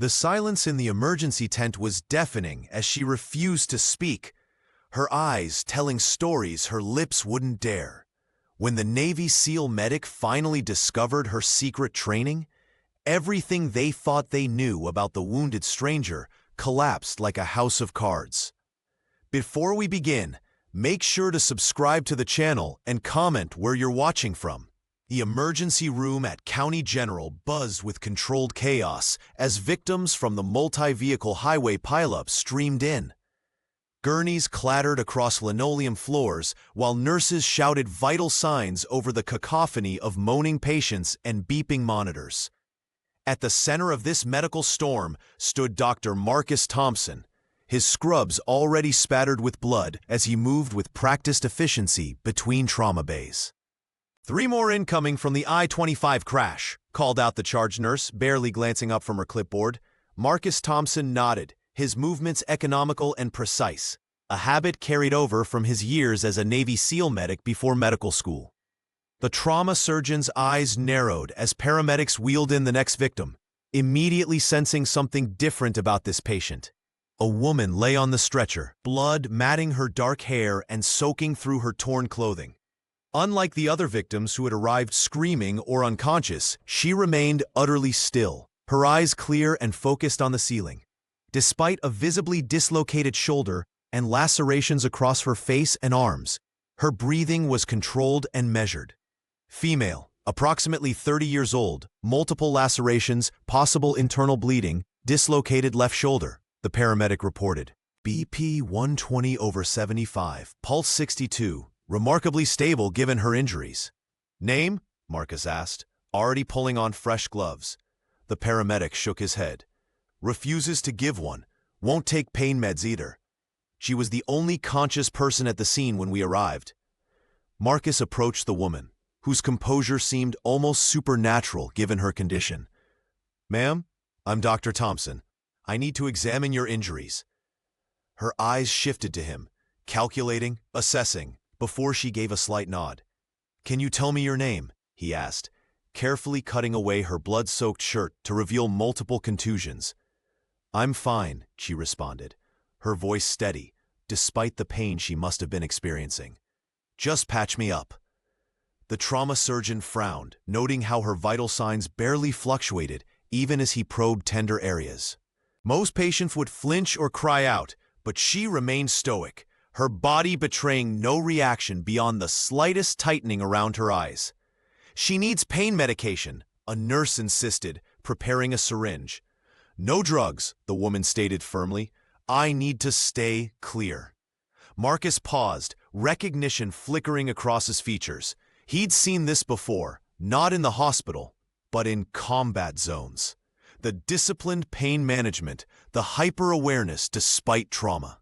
The silence in the emergency tent was deafening as she refused to speak, her eyes telling stories her lips wouldn't dare. When the Navy SEAL medic finally discovered her secret training, everything they thought they knew about the wounded stranger collapsed like a house of cards. Before we begin, make sure to subscribe to the channel and comment where you're watching from. The emergency room at County General buzzed with controlled chaos as victims from the multi-vehicle highway pileup streamed in. Gurneys clattered across linoleum floors while nurses shouted vital signs over the cacophony of moaning patients and beeping monitors. At the center of this medical storm stood Dr. Marcus Thompson, his scrubs already spattered with blood as he moved with practiced efficiency between trauma bays. "3 more incoming from the I-25 crash," called out the charge nurse, barely glancing up from her clipboard. Marcus Thompson nodded, his movements economical and precise, a habit carried over from his years as a Navy SEAL medic before medical school. The trauma surgeon's eyes narrowed as paramedics wheeled in the next victim, immediately sensing something different about this patient. A woman lay on the stretcher, blood matting her dark hair and soaking through her torn clothing. Unlike the other victims who had arrived screaming or unconscious, she remained utterly still, her eyes clear and focused on the ceiling. Despite a visibly dislocated shoulder and lacerations across her face and arms, her breathing was controlled and measured. Female, approximately 30 years old, multiple lacerations, possible internal bleeding, dislocated left shoulder, the paramedic reported. BP 120/75, pulse 62. Remarkably stable given her injuries. "Name?" Marcus asked, already pulling on fresh gloves. The paramedic shook his head. "Refuses to give one. Won't take pain meds either. She was the only conscious person at the scene when we arrived." Marcus approached the woman, whose composure seemed almost supernatural given her condition. "Ma'am, I'm Dr. Thompson. I need to examine your injuries." Her eyes shifted to him, calculating, assessing, before she gave a slight nod. "Can you tell me your name?" he asked, carefully cutting away her blood-soaked shirt to reveal multiple contusions. "I'm fine," she responded, her voice steady, despite the pain she must have been experiencing. "Just patch me up." The trauma surgeon frowned, noting how her vital signs barely fluctuated even as he probed tender areas. Most patients would flinch or cry out, but she remained stoic, her body betraying no reaction beyond the slightest tightening around her eyes. "She needs pain medication," a nurse insisted, preparing a syringe. "No drugs," the woman stated firmly. "I need to stay clear." Marcus paused, recognition flickering across his features. He'd seen this before, not in the hospital, but in combat zones. The disciplined pain management, the hyper-awareness despite trauma.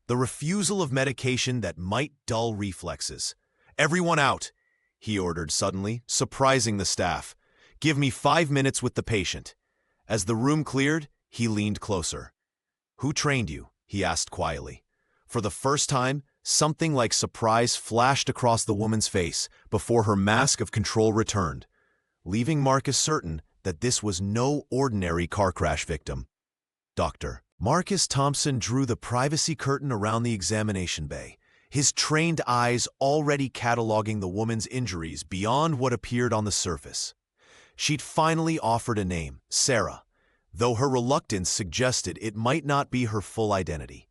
The refusal of medication that might dull reflexes. "Everyone out," he ordered suddenly, surprising the staff. "Give me 5 minutes with the patient." As the room cleared, he leaned closer. "Who trained you?" he asked quietly. For the first time, something like surprise flashed across the woman's face before her mask of control returned, leaving Marcus certain that this was no ordinary car crash victim. "Doctor." Marcus Thompson drew the privacy curtain around the examination bay, his trained eyes already cataloging the woman's injuries beyond what appeared on the surface. She'd finally offered a name, Sarah, though her reluctance suggested it might not be her full identity.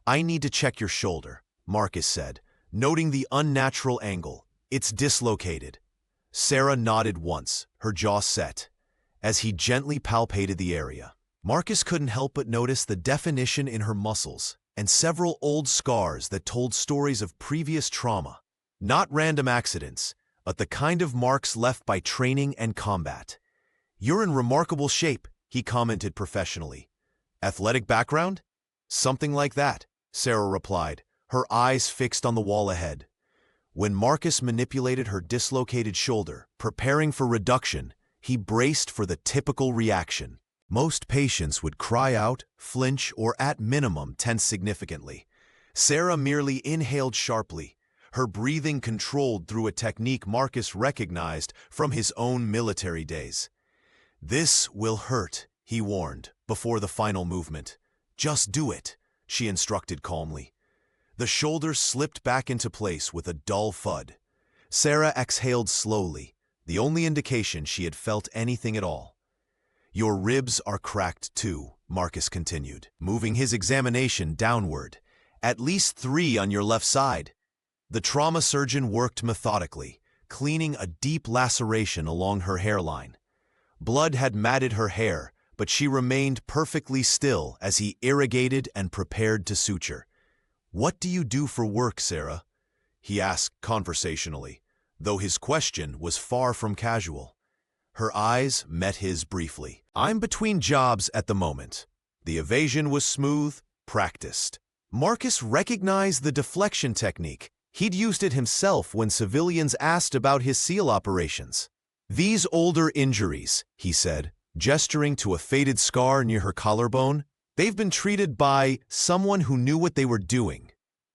"I need to check your shoulder," Marcus said, noting the unnatural angle. "It's dislocated." Sarah nodded once, her jaw set, as he gently palpated the area. Marcus couldn't help but notice the definition in her muscles and several old scars that told stories of previous trauma. Not random accidents, but the kind of marks left by training and combat. "You're in remarkable shape," he commented professionally. "Athletic background?" "Something like that," Sarah replied, her eyes fixed on the wall ahead. When Marcus manipulated her dislocated shoulder, preparing for reduction, he braced for the typical reaction. Most patients would cry out, flinch, or at minimum tense significantly. Sarah merely inhaled sharply, her breathing controlled through a technique Marcus recognized from his own military days. "This will hurt," he warned, before the final movement. "Just do it," she instructed calmly. The shoulder slipped back into place with a dull thud. Sarah exhaled slowly, the only indication she had felt anything at all. "Your ribs are cracked too," Marcus continued, moving his examination downward. "At least 3 on your left side." The trauma surgeon worked methodically, cleaning a deep laceration along her hairline. Blood had matted her hair, but she remained perfectly still as he irrigated and prepared to suture. "What do you do for work, Sarah?" he asked conversationally, though his question was far from casual. Her eyes met his briefly. "I'm between jobs at the moment." The evasion was smooth, practiced. Marcus recognized the deflection technique. He'd used it himself when civilians asked about his SEAL operations. "These older injuries," he said, gesturing to a faded scar near her collarbone, "they've been treated by someone who knew what they were doing."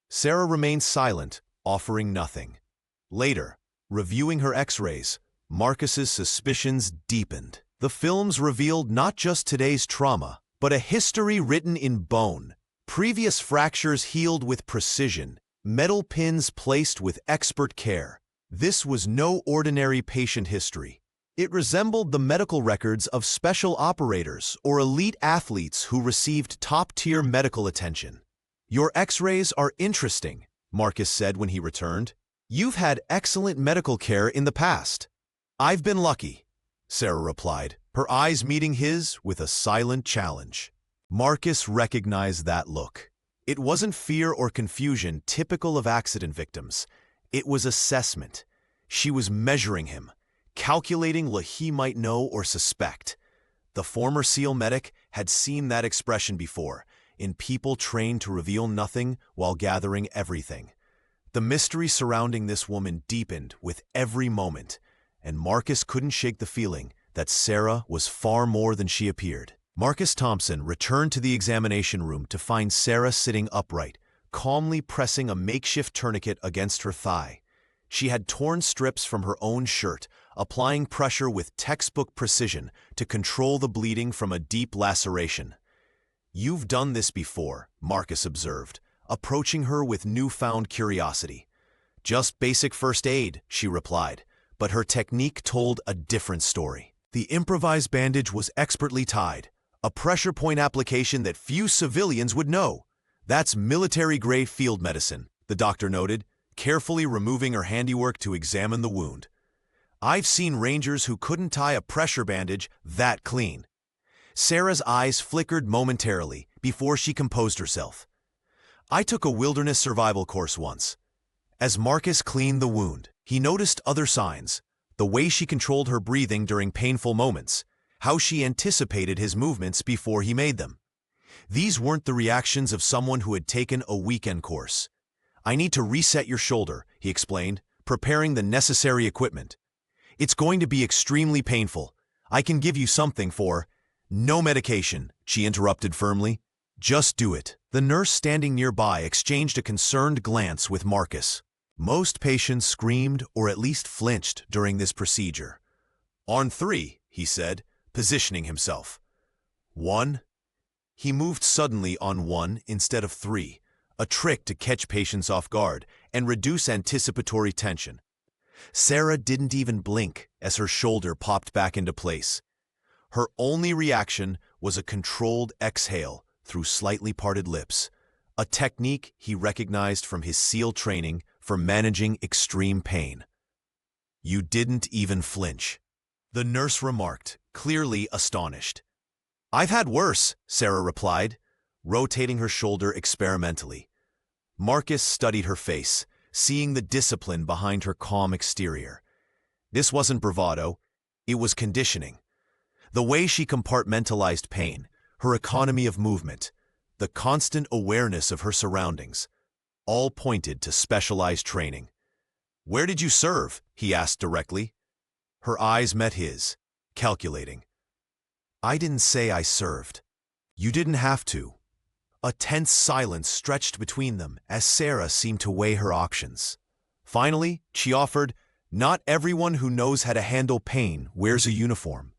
Sarah remained silent, offering nothing. Later, reviewing her x-rays, Marcus's suspicions deepened. The films revealed not just today's trauma, but a history written in bone. Previous fractures healed with precision, metal pins placed with expert care. This was no ordinary patient history. It resembled the medical records of special operators or elite athletes who received top-tier medical attention. "Your x-rays are interesting," Marcus said when he returned. "You've had excellent medical care in the past." "I've been lucky," Sarah replied, her eyes meeting his with a silent challenge. Marcus recognized that look. It wasn't fear or confusion typical of accident victims. It was assessment. She was measuring him, calculating what he might know or suspect. The former SEAL medic had seen that expression before, in people trained to reveal nothing while gathering everything. The mystery surrounding this woman deepened with every moment, and Marcus couldn't shake the feeling that Sarah was far more than she appeared. Marcus Thompson returned to the examination room to find Sarah sitting upright, calmly pressing a makeshift tourniquet against her thigh. She had torn strips from her own shirt, applying pressure with textbook precision to control the bleeding from a deep laceration. "You've done this before," Marcus observed, approaching her with newfound curiosity. "Just basic first aid," she replied, but her technique told a different story. The improvised bandage was expertly tied, a pressure point application that few civilians would know. "That's military-grade field medicine," the doctor noted, carefully removing her handiwork to examine the wound. "I've seen Rangers who couldn't tie a pressure bandage that clean." Sarah's eyes flickered momentarily before she composed herself. "I took a wilderness survival course once." As Marcus cleaned the wound, he noticed other signs: the way she controlled her breathing during painful moments, how she anticipated his movements before he made them. These weren't the reactions of someone who had taken a weekend course. "I need to reset your shoulder," he explained, preparing the necessary equipment. "It's going to be extremely painful. I can give you something for—" "No medication," she interrupted firmly. "Just do it." The nurse standing nearby exchanged a concerned glance with Marcus. Most patients screamed or at least flinched during this procedure. "On 3, he said, positioning himself. 1. He moved suddenly on 1 instead of 3, a trick to catch patients off guard and reduce anticipatory tension. Sarah didn't even blink as her shoulder popped back into place. Her only reaction was a controlled exhale through slightly parted lips, a technique he recognized from his SEAL training for managing extreme pain. "You didn't even flinch," the nurse remarked, clearly astonished. "I've had worse," Sarah replied, rotating her shoulder experimentally. Marcus studied her face, seeing the discipline behind her calm exterior. This wasn't bravado, it was conditioning. The way she compartmentalized pain, her economy of movement, the constant awareness of her surroundings, all pointed to specialized training. "Where did you serve?" he asked directly. Her eyes met his, calculating. "I didn't say I served. You didn't have to." A tense silence stretched between them as Sarah seemed to weigh her options. Finally, she offered, "Not everyone who knows how to handle pain wears a uniform."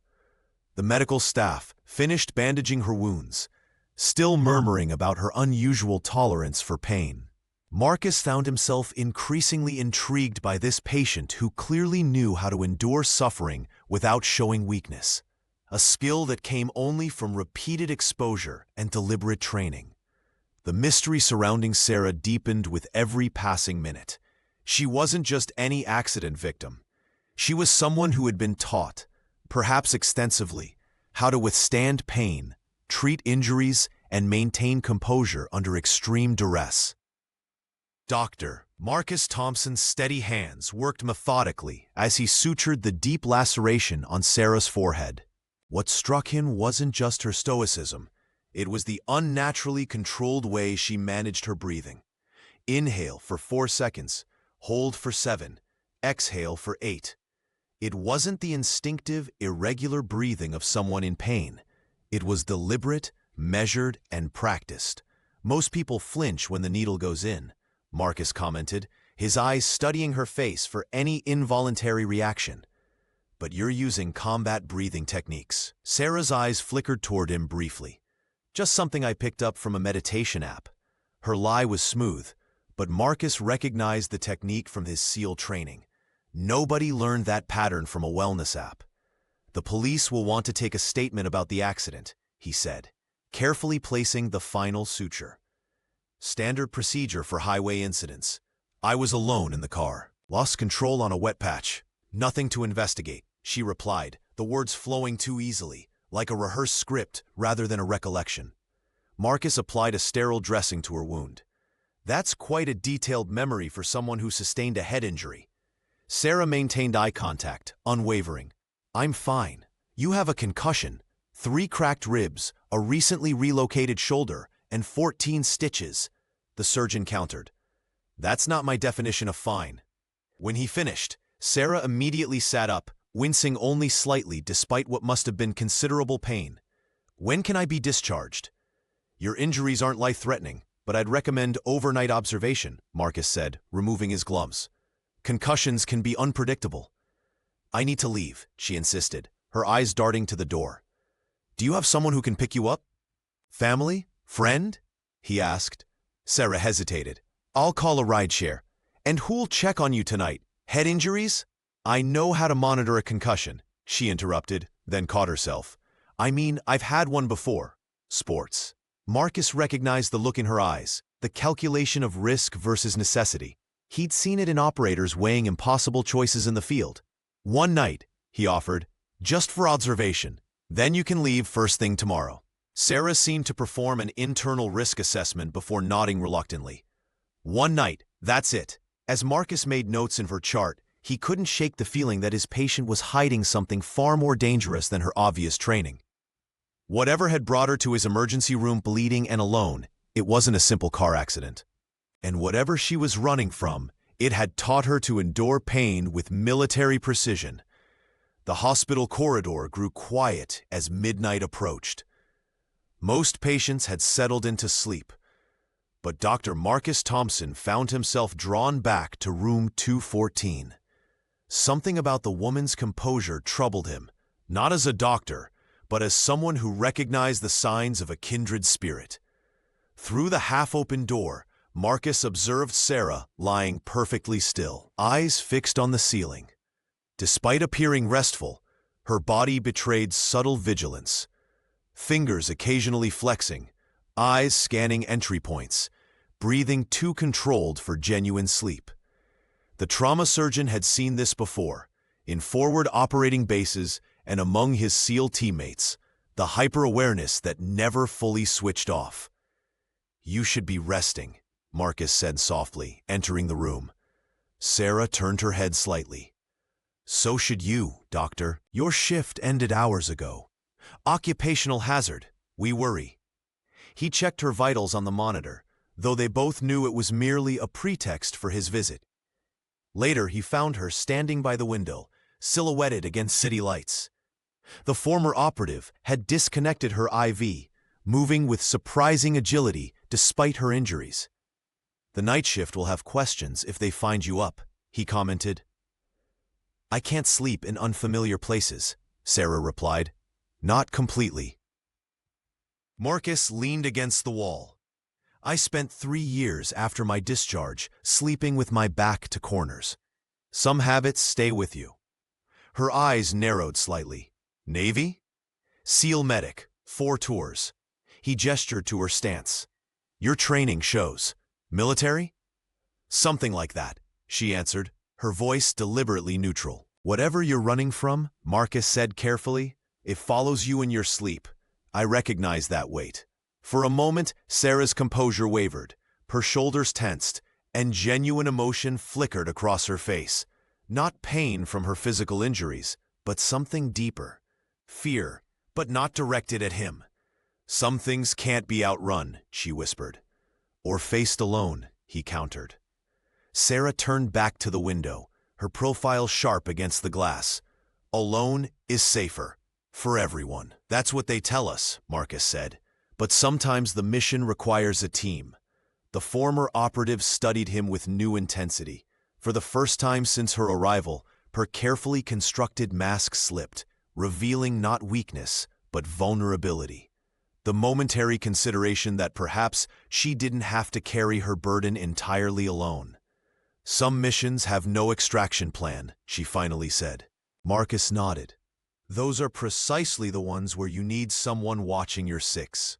The medical staff, finished bandaging her wounds, still murmuring about her unusual tolerance for pain. Marcus found himself increasingly intrigued by this patient who clearly knew how to endure suffering without showing weakness, a skill that came only from repeated exposure and deliberate training. The mystery surrounding Sarah deepened with every passing minute. She wasn't just any accident victim. She was someone who had been taught, perhaps extensively, how to withstand pain, treat injuries, and maintain composure under extreme duress. Dr. Marcus Thompson's steady hands worked methodically as he sutured the deep laceration on Sarah's forehead. What struck him wasn't just her stoicism. It was the unnaturally controlled way she managed her breathing. Inhale for 4 seconds, hold for 7, exhale for 8. It wasn't the instinctive, irregular breathing of someone in pain. It was deliberate, measured, and practiced. Most people flinch when the needle goes in, Marcus commented, his eyes studying her face for any involuntary reaction. But you're using combat breathing techniques. Sarah's eyes flickered toward him briefly. Just something I picked up from a meditation app. Her lie was smooth, but Marcus recognized the technique from his SEAL training. Nobody learned that pattern from a wellness app. The police will want to take a statement about the accident, he said, carefully placing the final suture. Standard procedure for highway incidents. I was alone in the car, lost control on a wet patch. Nothing to investigate, she replied, the words flowing too easily, like a rehearsed script rather than a recollection. Marcus applied a sterile dressing to her wound. That's quite a detailed memory for someone who sustained a head injury. Sarah maintained eye contact, unwavering. I'm fine. You have a concussion, 3 cracked ribs, a recently relocated shoulder, and 14 stitches, the surgeon countered. That's not my definition of fine. When he finished, Sarah immediately sat up, wincing only slightly despite what must have been considerable pain. When can I be discharged? Your injuries aren't life-threatening, but I'd recommend overnight observation, Marcus said, removing his gloves. Concussions can be unpredictable. I need to leave, she insisted, her eyes darting to the door. Do you have someone who can pick you up? Family? Friend? He asked. Sarah hesitated. I'll call a rideshare. And who'll check on you tonight? Head injuries? I know how to monitor a concussion, she interrupted, then caught herself. I mean, I've had one before. Sports. Marcus recognized the look in her eyes, the calculation of risk versus necessity. He'd seen it in operators weighing impossible choices in the field. One night, he offered, just for observation. Then you can leave first thing tomorrow. Sarah seemed to perform an internal risk assessment before nodding reluctantly. One night, that's it. As Marcus made notes in her chart, he couldn't shake the feeling that his patient was hiding something far more dangerous than her obvious training. Whatever had brought her to his emergency room bleeding and alone, it wasn't a simple car accident. And whatever she was running from, it had taught her to endure pain with military precision. The hospital corridor grew quiet as midnight approached. Most patients had settled into sleep, but Dr. Marcus Thompson found himself drawn back to room 214. Something about the woman's composure troubled him, not as a doctor, but as someone who recognized the signs of a kindred spirit. Through the half-open door, Marcus observed Sarah lying perfectly still, eyes fixed on the ceiling. Despite appearing restful, her body betrayed subtle vigilance. Fingers occasionally flexing, eyes scanning entry points, breathing too controlled for genuine sleep. The trauma surgeon had seen this before, in forward operating bases and among his SEAL teammates, the hyper-awareness that never fully switched off. You should be resting, Marcus said softly, entering the room. Sarah turned her head slightly. So should you, doctor. Your shift ended hours ago. Occupational hazard. We worry. He checked her vitals on the monitor, though they both knew it was merely a pretext for his visit. Later, he found her standing by the window, silhouetted against city lights. The former operative had disconnected her IV, moving with surprising agility despite her injuries. The night shift will have questions if they find you up, he commented. I can't sleep in unfamiliar places, Sarah replied. Not completely. Marcus leaned against the wall. I spent 3 years after my discharge sleeping with my back to corners. Some habits stay with you. Her eyes narrowed slightly. Navy? SEAL medic, 4 tours. He gestured to her stance. Your training shows. Military? Something like that, she answered, her voice deliberately neutral. Whatever you're running from, Marcus said carefully, it follows you in your sleep. I recognize that weight. For a moment, Sarah's composure wavered, her shoulders tensed, and genuine emotion flickered across her face. Not pain from her physical injuries, but something deeper. Fear, but not directed at him. Some things can't be outrun, she whispered. Or faced alone, he countered. Sarah turned back to the window, her profile sharp against the glass. Alone is safer. For everyone. That's what they tell us, Marcus said. But sometimes the mission requires a team. The former operative studied him with new intensity. For the first time since her arrival, her carefully constructed mask slipped, revealing not weakness, but vulnerability. The momentary consideration that perhaps she didn't have to carry her burden entirely alone. Some missions have no extraction plan, she finally said. Marcus nodded. Those are precisely the ones where you need someone watching your six.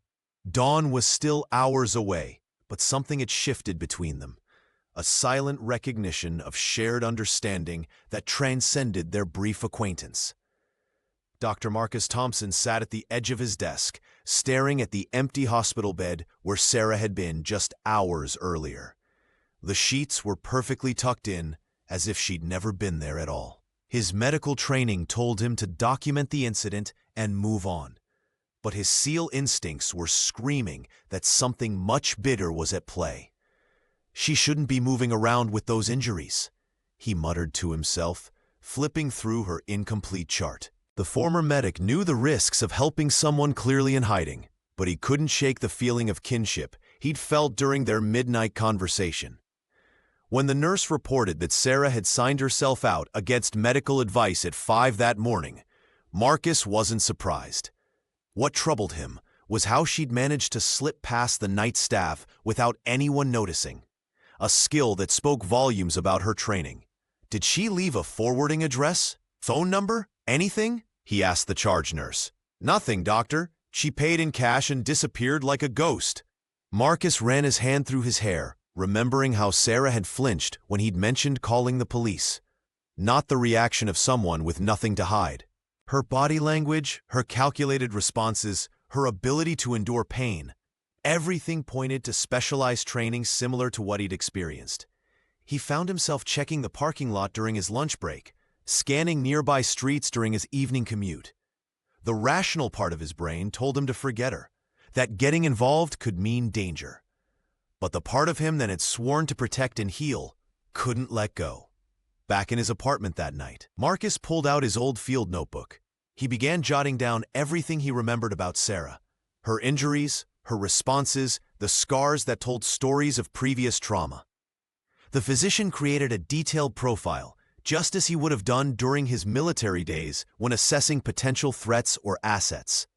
Dawn was still hours away, but something had shifted between them. A silent recognition of shared understanding that transcended their brief acquaintance. Dr. Marcus Thompson sat at the edge of his desk, staring at the empty hospital bed where Sarah had been just hours earlier. The sheets were perfectly tucked in, as if she'd never been there at all. His medical training told him to document the incident and move on. But his SEAL instincts were screaming that something much bigger was at play. She shouldn't be moving around with those injuries, he muttered to himself, flipping through her incomplete chart. The former medic knew the risks of helping someone clearly in hiding, but he couldn't shake the feeling of kinship he'd felt during their midnight conversation. When the nurse reported that Sarah had signed herself out against medical advice at 5 that morning, Marcus wasn't surprised. What troubled him was how she'd managed to slip past the night staff without anyone noticing, a skill that spoke volumes about her training. Did she leave a forwarding address? Phone number? Anything? He asked the charge nurse. Nothing, doctor. She paid in cash and disappeared like a ghost. Marcus ran his hand through his hair, remembering how Sarah had flinched when he'd mentioned calling the police. Not the reaction of someone with nothing to hide. Her body language, her calculated responses, her ability to endure pain. Everything pointed to specialized training similar to what he'd experienced. He found himself checking the parking lot during his lunch break, scanning nearby streets during his evening commute. The rational part of his brain told him to forget her, that getting involved could mean danger. But the part of him that had sworn to protect and heal couldn't let go. Back in his apartment that night, Marcus pulled out his old field notebook. He began jotting down everything he remembered about Sarah. Her injuries, her responses, the scars that told stories of previous trauma. The physician created a detailed profile, just as he would have done during his military days when assessing potential threats or assets.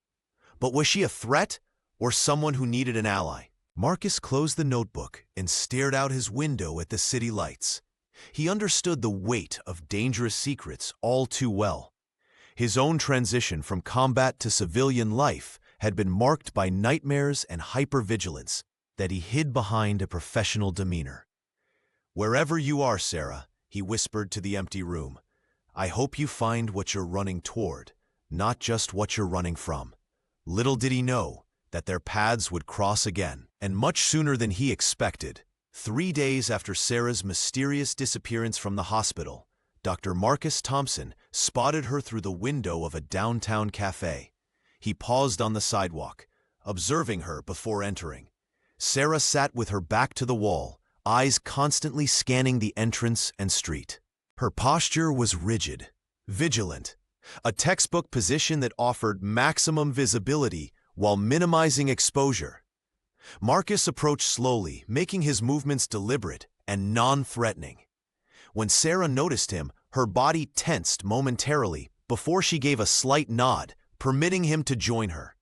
But was she a threat or someone who needed an ally? Marcus closed the notebook and stared out his window at the city lights. He understood the weight of dangerous secrets all too well. His own transition from combat to civilian life had been marked by nightmares and hypervigilance that he hid behind a professional demeanor. Wherever you are, Sarah, he whispered to the empty room, I hope you find what you're running toward, not just what you're running from. Little did he know that their paths would cross again, and much sooner than he expected. 3 days after Sarah's mysterious disappearance from the hospital, Dr. Marcus Thompson spotted her through the window of a downtown cafe. He paused on the sidewalk, observing her before entering. Sarah sat with her back to the wall, eyes constantly scanning the entrance and street. Her posture was rigid, vigilant, a textbook position that offered maximum visibility while minimizing exposure. Marcus approached slowly, making his movements deliberate and non-threatening. When Sarah noticed him, her body tensed momentarily before she gave a slight nod, permitting him to join her.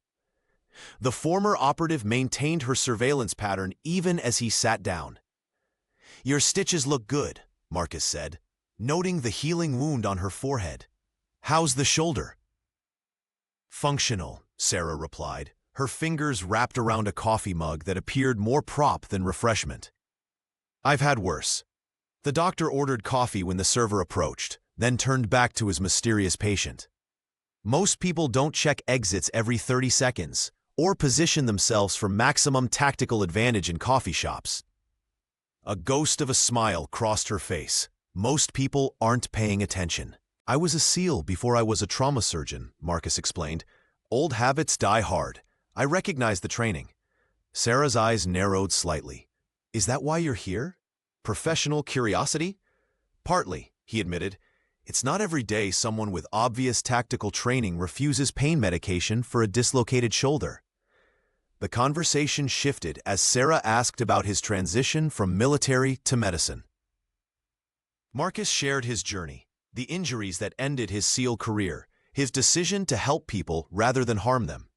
The former operative maintained her surveillance pattern even as he sat down. "Your stitches look good," Marcus said, noting the healing wound on her forehead. "How's the shoulder?" "Functional," Sarah replied, her fingers wrapped around a coffee mug that appeared more prop than refreshment. "I've had worse." The doctor ordered coffee when the server approached, then turned back to his mysterious patient. "Most people don't check exits every 30 seconds, or position themselves for maximum tactical advantage in coffee shops." A ghost of a smile crossed her face. "Most people aren't paying attention." "I was a SEAL before I was a trauma surgeon," Marcus explained. "Old habits die hard. I recognize the training." Sarah's eyes narrowed slightly. "Is that why you're here? Professional curiosity?" "Partly," he admitted. "It's not every day someone with obvious tactical training refuses pain medication for a dislocated shoulder." The conversation shifted as Sarah asked about his transition from military to medicine. Marcus shared his journey, the injuries that ended his SEAL career, his decision to help people rather than harm them.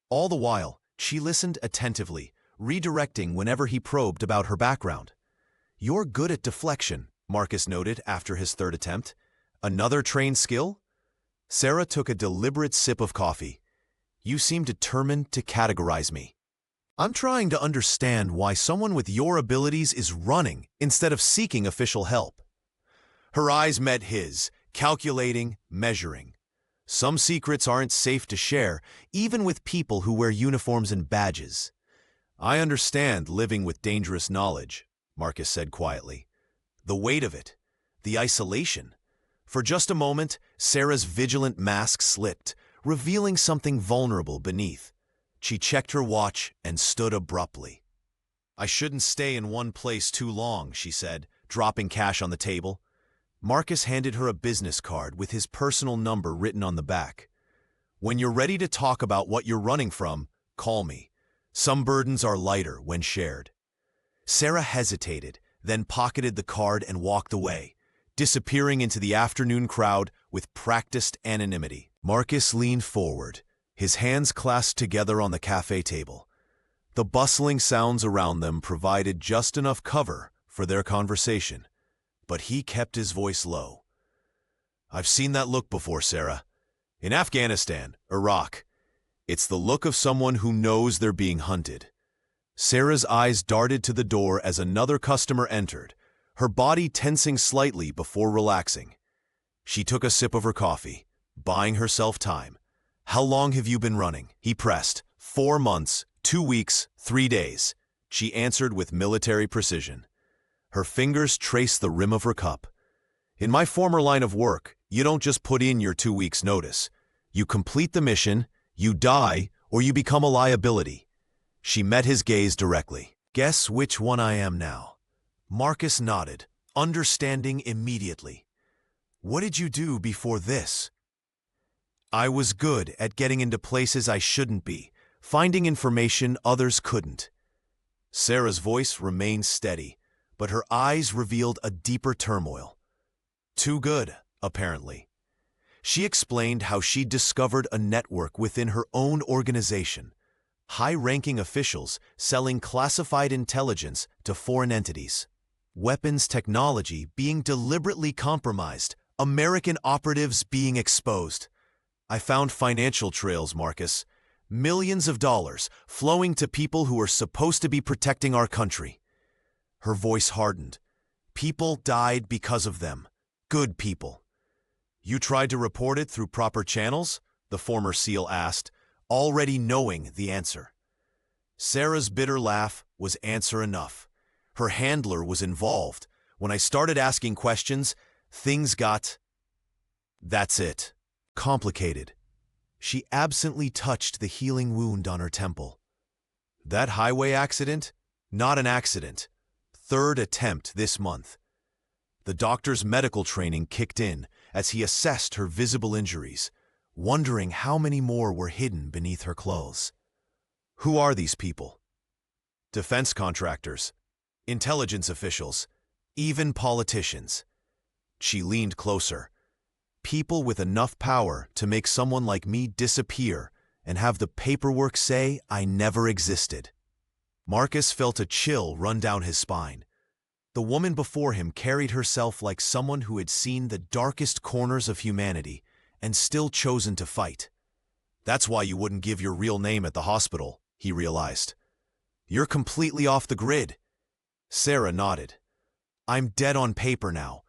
All the while, she listened attentively, redirecting whenever he probed about her background. "You're good at deflection," Marcus noted after his third attempt. "Another trained skill?" Sarah took a deliberate sip of coffee. "You seem determined to categorize me. I'm trying to understand why someone with your abilities is running instead of seeking official help." Her eyes met his, calculating, measuring. "Some secrets aren't safe to share, even with people who wear uniforms and badges." "I understand living with dangerous knowledge," Marcus said quietly. "The weight of it, the isolation." For just a moment, Sarah's vigilant mask slipped, revealing something vulnerable beneath. She checked her watch and stood abruptly. "I shouldn't stay in one place too long," she said, dropping cash on the table. Marcus handed her a business card with his personal number written on the back. "When you're ready to talk about what you're running from, call me. Some burdens are lighter when shared." Sarah hesitated, then pocketed the card and walked away, disappearing into the afternoon crowd with practiced anonymity. Marcus leaned forward, his hands clasped together on the cafe table. The bustling sounds around them provided just enough cover for their conversation, but he kept his voice low. "I've seen that look before, Sarah. In Afghanistan, Iraq. It's the look of someone who knows they're being hunted." Sarah's eyes darted to the door as another customer entered, her body tensing slightly before relaxing. She took a sip of her coffee, buying herself time. "How long have you been running?" he pressed. 4 months, 2 weeks, 3 days," she answered with military precision. Her fingers traced the rim of her cup. "In my former line of work, you don't just put in your 2 weeks' notice. You complete the mission, you die, or you become a liability." She met his gaze directly. "Guess which one I am now?" Marcus nodded, understanding immediately. "What did you do before this?" "I was good at getting into places I shouldn't be, finding information others couldn't." Sarah's voice remained steady, but her eyes revealed a deeper turmoil. "Too good, apparently." She explained how she'd discovered a network within her own organization, high-ranking officials selling classified intelligence to foreign entities, weapons technology being deliberately compromised, American operatives being exposed. "I found financial trails, Marcus. Millions of dollars flowing to people who are supposed to be protecting our country." Her voice hardened. "People died because of them. Good people." "You tried to report it through proper channels?" the former SEAL asked, already knowing the answer. Sarah's bitter laugh was answer enough. Her handler was involved. "When I started asking questions, things got... that's it. Complicated." She absently touched the healing wound on her temple. "That highway accident? Not an accident. 3rd attempt this month." The doctor's medical training kicked in as he assessed her visible injuries, wondering how many more were hidden beneath her clothes. "Who are these people?" "Defense contractors, intelligence officials, even politicians." She leaned closer. "People with enough power to make someone like me disappear and have the paperwork say I never existed. Marcus felt a chill run down his spine. The woman before him carried herself like someone who had seen the darkest corners of humanity and still chosen to fight. That's why you wouldn't give your real name at the hospital, he realized. You're completely off the grid. Sarah nodded. I'm dead on paper now.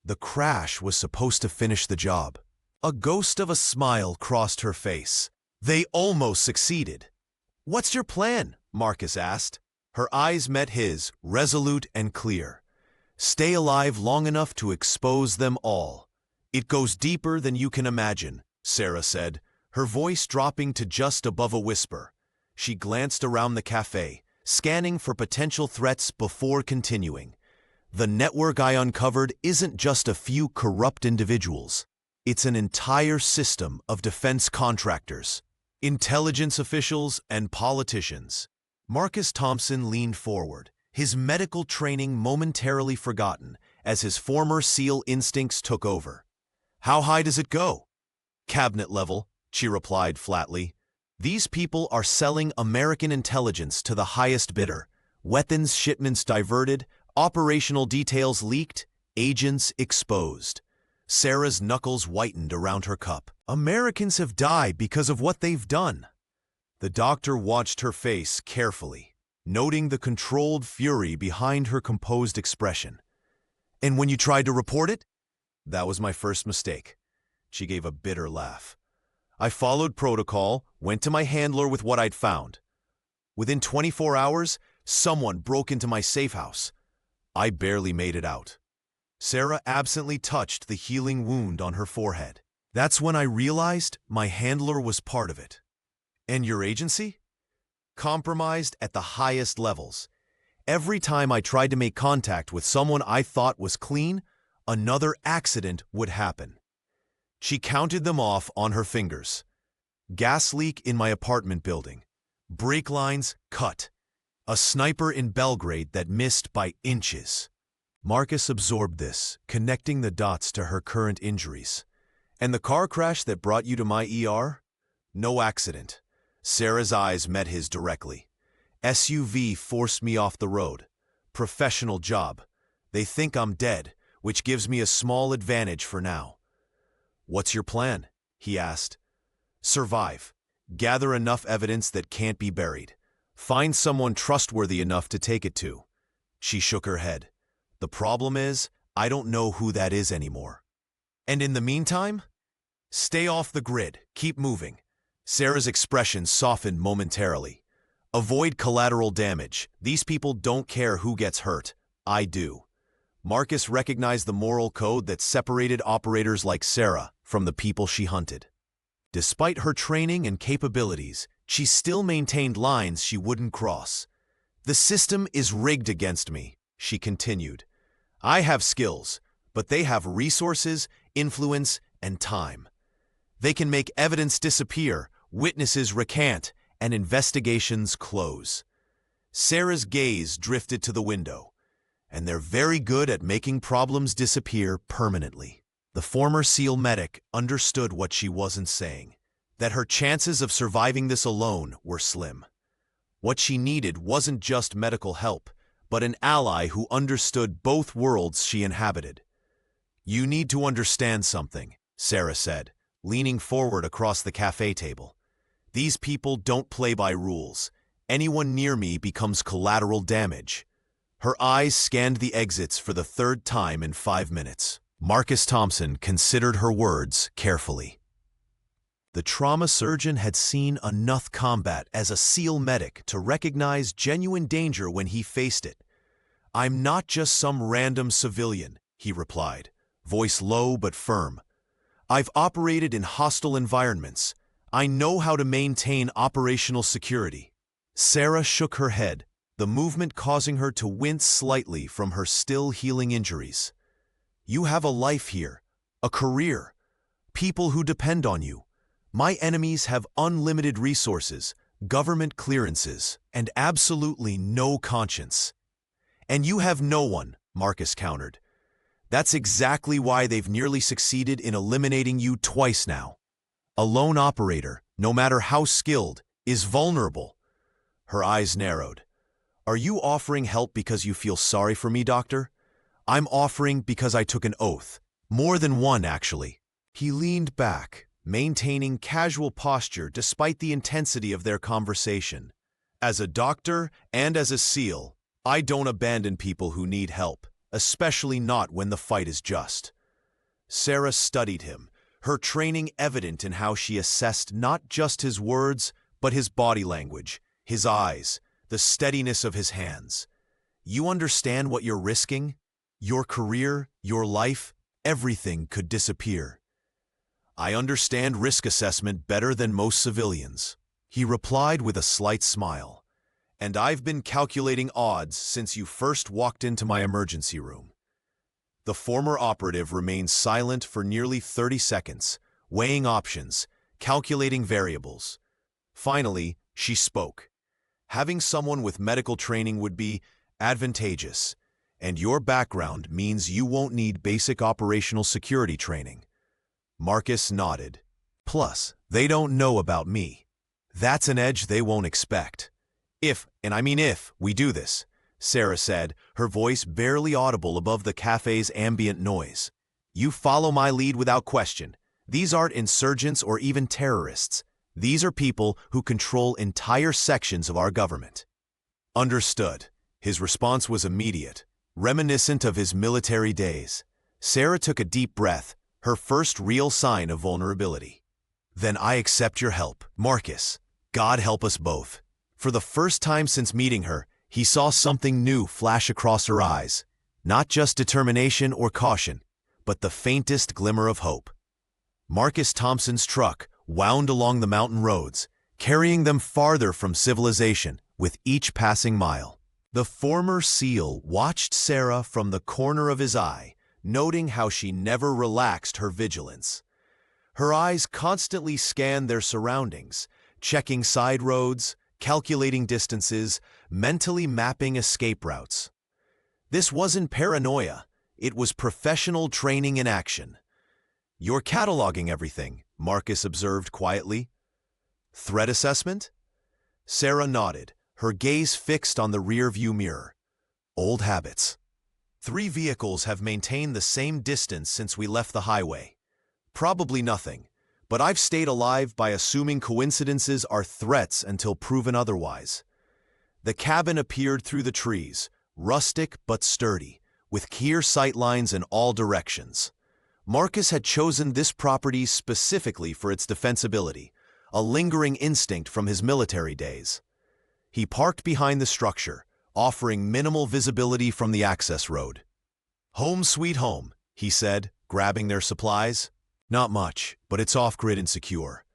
The crash was supposed to finish the job. A ghost of a smile crossed her face. They almost succeeded. What's your plan? Marcus asked. Her eyes met his, resolute and clear. Stay alive long enough to expose them all. It goes deeper than you can imagine, Sarah said, her voice dropping to just above a whisper. She glanced around the cafe, scanning for potential threats before continuing. The network I uncovered isn't just a few corrupt individuals. It's an entire system of defense contractors, intelligence officials, and politicians. Marcus Thompson leaned forward, his medical training momentarily forgotten as his former SEAL instincts took over. How high does it go? Cabinet level, she replied flatly. These people are selling American intelligence to the highest bidder. Weapons shipments diverted, operational details leaked, agents exposed. Sarah's knuckles whitened around her cup. Americans have died because of what they've done. The doctor watched her face carefully, noting the controlled fury behind her composed expression. And when you tried to report it? That was my first mistake. She gave a bitter laugh. I followed protocol, went to my handler with what I'd found. Within 24 hours, someone broke into my safe house. I barely made it out. Sarah absently touched the healing wound on her forehead. That's when I realized my handler was part of it. And your agency? Compromised at the highest levels. Every time I tried to make contact with someone I thought was clean, another accident would happen. She counted them off on her fingers. Gas leak in my apartment building. Brake lines cut. A sniper in Belgrade that missed by inches. Marcus absorbed this, connecting the dots to her current injuries. And the car crash that brought you to my ER? No accident. Sarah's eyes met his directly. SUV forced me off the road. Professional job. They think I'm dead, which gives me a small advantage for now. What's your plan? He asked. Survive. Gather enough evidence that can't be buried. Find someone trustworthy enough to take it to. She shook her head. The problem is, I don't know who that is anymore. And in the meantime? Stay off the grid. Keep moving. Sarah's expression softened momentarily. Avoid collateral damage. These people don't care who gets hurt. I do. Marcus recognized the moral code that separated operators like Sarah from the people she hunted. Despite her training and capabilities, she still maintained lines she wouldn't cross. The system is rigged against me, she continued. I have skills, but they have resources, influence, and time. They can make evidence disappear, witnesses recant, and investigations close. Sarah's gaze drifted to the window, and they're very good at making problems disappear permanently. The former SEAL medic understood what she wasn't saying, that her chances of surviving this alone were slim. What she needed wasn't just medical help, but an ally who understood both worlds she inhabited. You need to understand something, Sarah said, leaning forward across the cafe table. These people don't play by rules. Anyone near me becomes collateral damage. Her eyes scanned the exits for the third time in 5 minutes. Marcus Thompson considered her words carefully. The trauma surgeon had seen enough combat as a SEAL medic to recognize genuine danger when he faced it. I'm not just some random civilian, he replied, voice low but firm. I've operated in hostile environments. I know how to maintain operational security. Sarah shook her head, the movement causing her to wince slightly from her still healing injuries. You have a life here, a career, people who depend on you. My enemies have unlimited resources, government clearances, and absolutely no conscience. And you have no one, Marcus countered. That's exactly why they've nearly succeeded in eliminating you twice now. A lone operator, no matter how skilled, is vulnerable. Her eyes narrowed. Are you offering help because you feel sorry for me, doctor? I'm offering because I took an oath. More than one, actually. He leaned back, maintaining casual posture despite the intensity of their conversation. As a doctor and as a SEAL, I don't abandon people who need help, especially not when the fight is just. Sarah studied him, her training evident in how she assessed not just his words, but his body language, his eyes, the steadiness of his hands. You understand what you're risking? Your career, your life, everything could disappear. I understand risk assessment better than most civilians, he replied with a slight smile. And I've been calculating odds since you first walked into my emergency room. The former operative remained silent for nearly 30 seconds, weighing options, calculating variables. Finally, she spoke. Having someone with medical training would be advantageous, and your background means you won't need basic operational security training. Marcus nodded. Plus, they don't know about me. That's an edge they won't expect. If, and I mean if, we do this, Sarah said, her voice barely audible above the cafe's ambient noise. You follow my lead without question. These aren't insurgents or even terrorists. These are people who control entire sections of our government. Understood. His response was immediate, reminiscent of his military days. Sarah took a deep breath, her first real sign of vulnerability. Then I accept your help, Marcus. God help us both. For the first time since meeting her, he saw something new flash across her eyes. Not just determination or caution, but the faintest glimmer of hope. Marcus Thompson's truck wound along the mountain roads, carrying them farther from civilization with each passing mile. The former SEAL watched Sarah from the corner of his eye, noting how she never relaxed her vigilance. Her eyes constantly scanned their surroundings, checking side roads, calculating distances, mentally mapping escape routes. This wasn't paranoia, it was professional training in action. You're cataloging everything, Marcus observed quietly. Threat assessment? Sarah nodded, her gaze fixed on the rear-view mirror. Old habits. 3 vehicles have maintained the same distance since we left the highway. Probably nothing, but I've stayed alive by assuming coincidences are threats until proven otherwise. The cabin appeared through the trees, rustic but sturdy, with clear sightlines in all directions. Marcus had chosen this property specifically for its defensibility, a lingering instinct from his military days. He parked behind the structure, offering minimal visibility from the access road. Home sweet home, he said, grabbing their supplies. Not much, but it's off-grid and secure.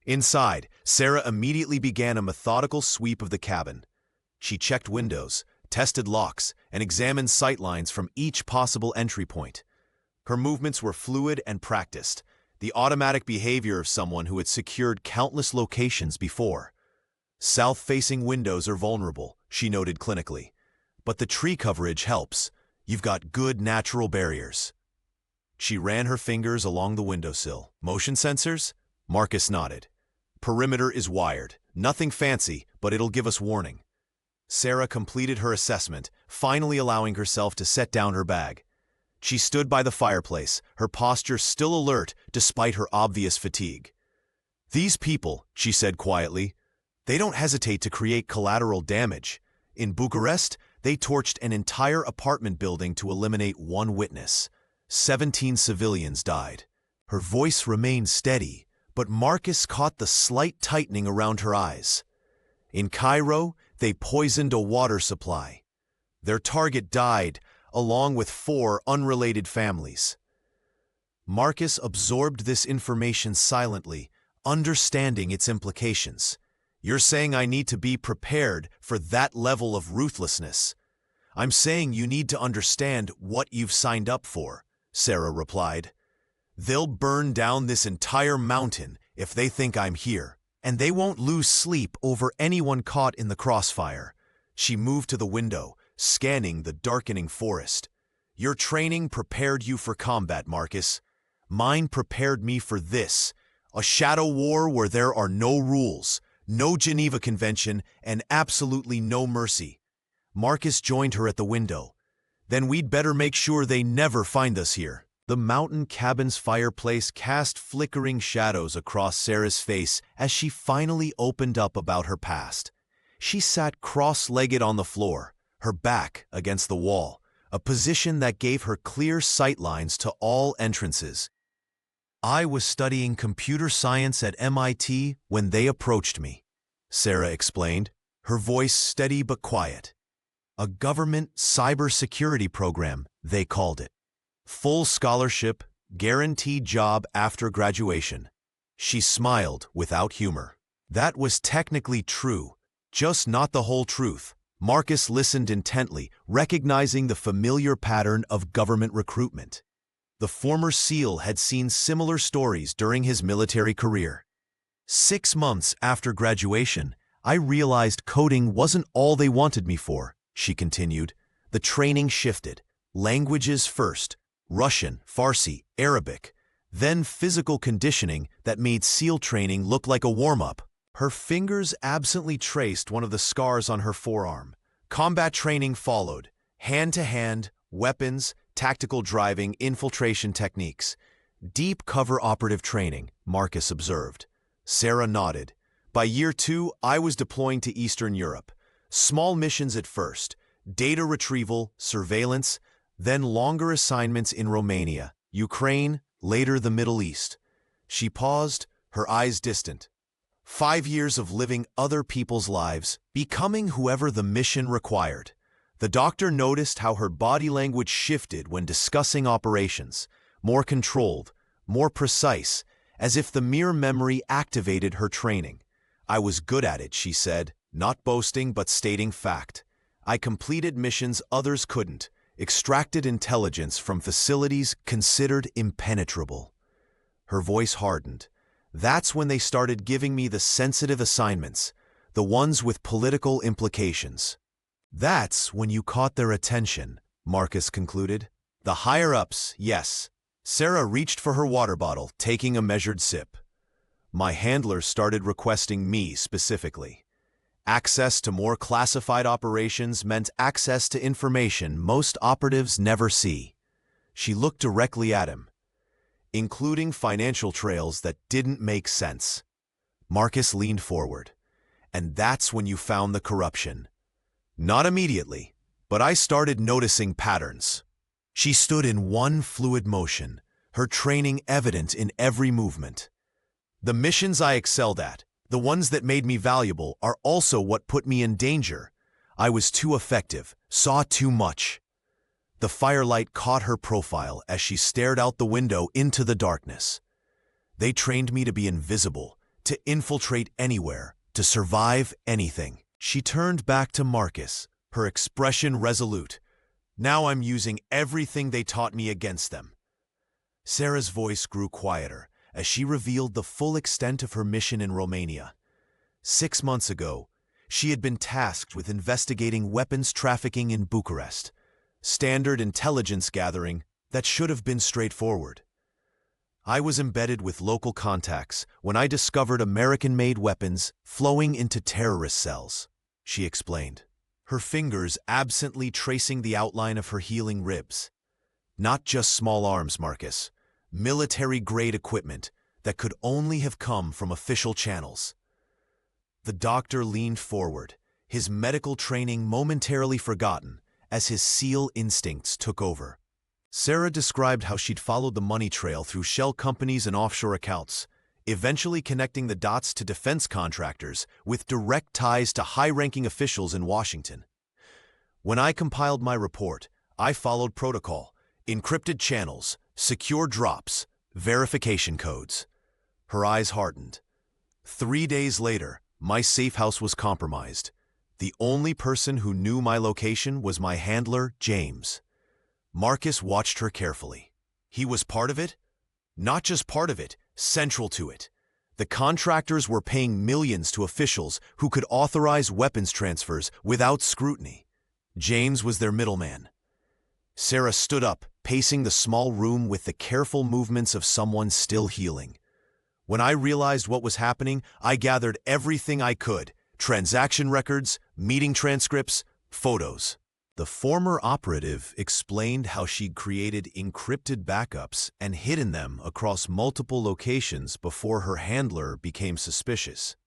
Inside, Sarah immediately began a methodical sweep of the cabin. She checked windows, tested locks, and examined sightlines from each possible entry point. Her movements were fluid and practiced, the automatic behavior of someone who had secured countless locations before. South-facing windows are vulnerable, she noted clinically. But the tree coverage helps. You've got good natural barriers. She ran her fingers along the windowsill. Motion sensors? Marcus nodded. Perimeter is wired. Nothing fancy, but it'll give us warning. Sarah completed her assessment, finally allowing herself to set down her bag. She stood by the fireplace, her posture still alert despite her obvious fatigue. These people, she said quietly, they don't hesitate to create collateral damage. In Bucharest, they torched an entire apartment building to eliminate one witness. 17 civilians died. Her voice remained steady, but Marcus caught the slight tightening around her eyes. In Cairo, they poisoned a water supply. Their target died, along with 4 unrelated families. Marcus absorbed this information silently, understanding its implications. You're saying I need to be prepared for that level of ruthlessness. I'm saying you need to understand what you've signed up for, Sarah replied. They'll burn down this entire mountain if they think I'm here, and they won't lose sleep over anyone caught in the crossfire. She moved to the window, scanning the darkening forest. Your training prepared you for combat, Marcus. Mine prepared me for this, A shadow war where there are no rules, no Geneva Convention, and absolutely no mercy. Marcus joined her at the window. Then we'd better make sure they never find us here. The mountain cabin's fireplace cast flickering shadows across Sarah's face as she finally opened up about her past. She sat cross-legged on the floor, her back against the wall, a position that gave her clear sightlines to all entrances. I was studying computer science at MIT when they approached me, Sarah explained, her voice steady but quiet. A government cybersecurity program, they called it. Full scholarship, guaranteed job after graduation. She smiled without humor. That was technically true, just not the whole truth. Marcus listened intently, recognizing the familiar pattern of government recruitment. The former SEAL had seen similar stories during his military career. 6 months after graduation, I realized coding wasn't all they wanted me for, she continued. The training shifted. Languages first. Russian, Farsi, Arabic, then physical conditioning that made SEAL training look like a warm-up. Her fingers absently traced one of the scars on her forearm. Combat training followed, hand-to-hand, weapons, tactical driving, infiltration techniques. Deep cover operative training, Marcus observed. Sarah nodded. By year 2, I was deploying to Eastern Europe. Small missions at first, data retrieval, surveillance, then longer assignments in Romania, Ukraine, later the Middle East. She paused, her eyes distant. 5 years of living other people's lives, becoming whoever the mission required. The doctor noticed how her body language shifted when discussing operations, more controlled, more precise, as if the mere memory activated her training. I was good at it, she said, not boasting but stating fact. I completed missions others couldn't. Extracted intelligence from facilities considered impenetrable. Her voice hardened. That's when they started giving me the sensitive assignments, the ones with political implications. That's when you caught their attention, Marcus concluded. The higher-ups, yes. Sarah reached for her water bottle, taking a measured sip. My handler started requesting me specifically. Access to more classified operations meant access to information most operatives never see. She looked directly at him, including financial trails that didn't make sense. Marcus leaned forward. And that's when you found the corruption. Not immediately, but I started noticing patterns. She stood in one fluid motion, her training evident in every movement. The missions I excelled at, the ones that made me valuable, are also what put me in danger. I was too effective, saw too much. The firelight caught her profile as she stared out the window into the darkness. They trained me to be invisible, to infiltrate anywhere, to survive anything. She turned back to Marcus, her expression resolute. Now I'm using everything they taught me against them. Sarah's voice grew quieter as she revealed the full extent of her mission in Romania. 6 months ago, she had been tasked with investigating weapons trafficking in Bucharest. Standard intelligence gathering that should have been straightforward. I was embedded with local contacts when I discovered American-made weapons flowing into terrorist cells, she explained, her fingers absently tracing the outline of her healing ribs. Not just small arms, Marcus. Military-grade equipment that could only have come from official channels. The doctor leaned forward, his medical training momentarily forgotten as his SEAL instincts took over. Sarah described how she'd followed the money trail through shell companies and offshore accounts, eventually connecting the dots to defense contractors with direct ties to high-ranking officials in Washington. When I compiled my report, I followed protocol, encrypted channels, secure drops, verification codes. Her eyes hardened. 3 days later, my safe house was compromised. The only person who knew my location was my handler, James. Marcus watched her carefully. He was part of it? Not just part of it, central to it. The contractors were paying millions to officials who could authorize weapons transfers without scrutiny. James was their middleman. Sarah stood up, pacing the small room with the careful movements of someone still healing. When I realized what was happening, I gathered everything I could: transaction records, meeting transcripts, photos. The former operative explained how she'd created encrypted backups and hidden them across multiple locations before her handler became suspicious.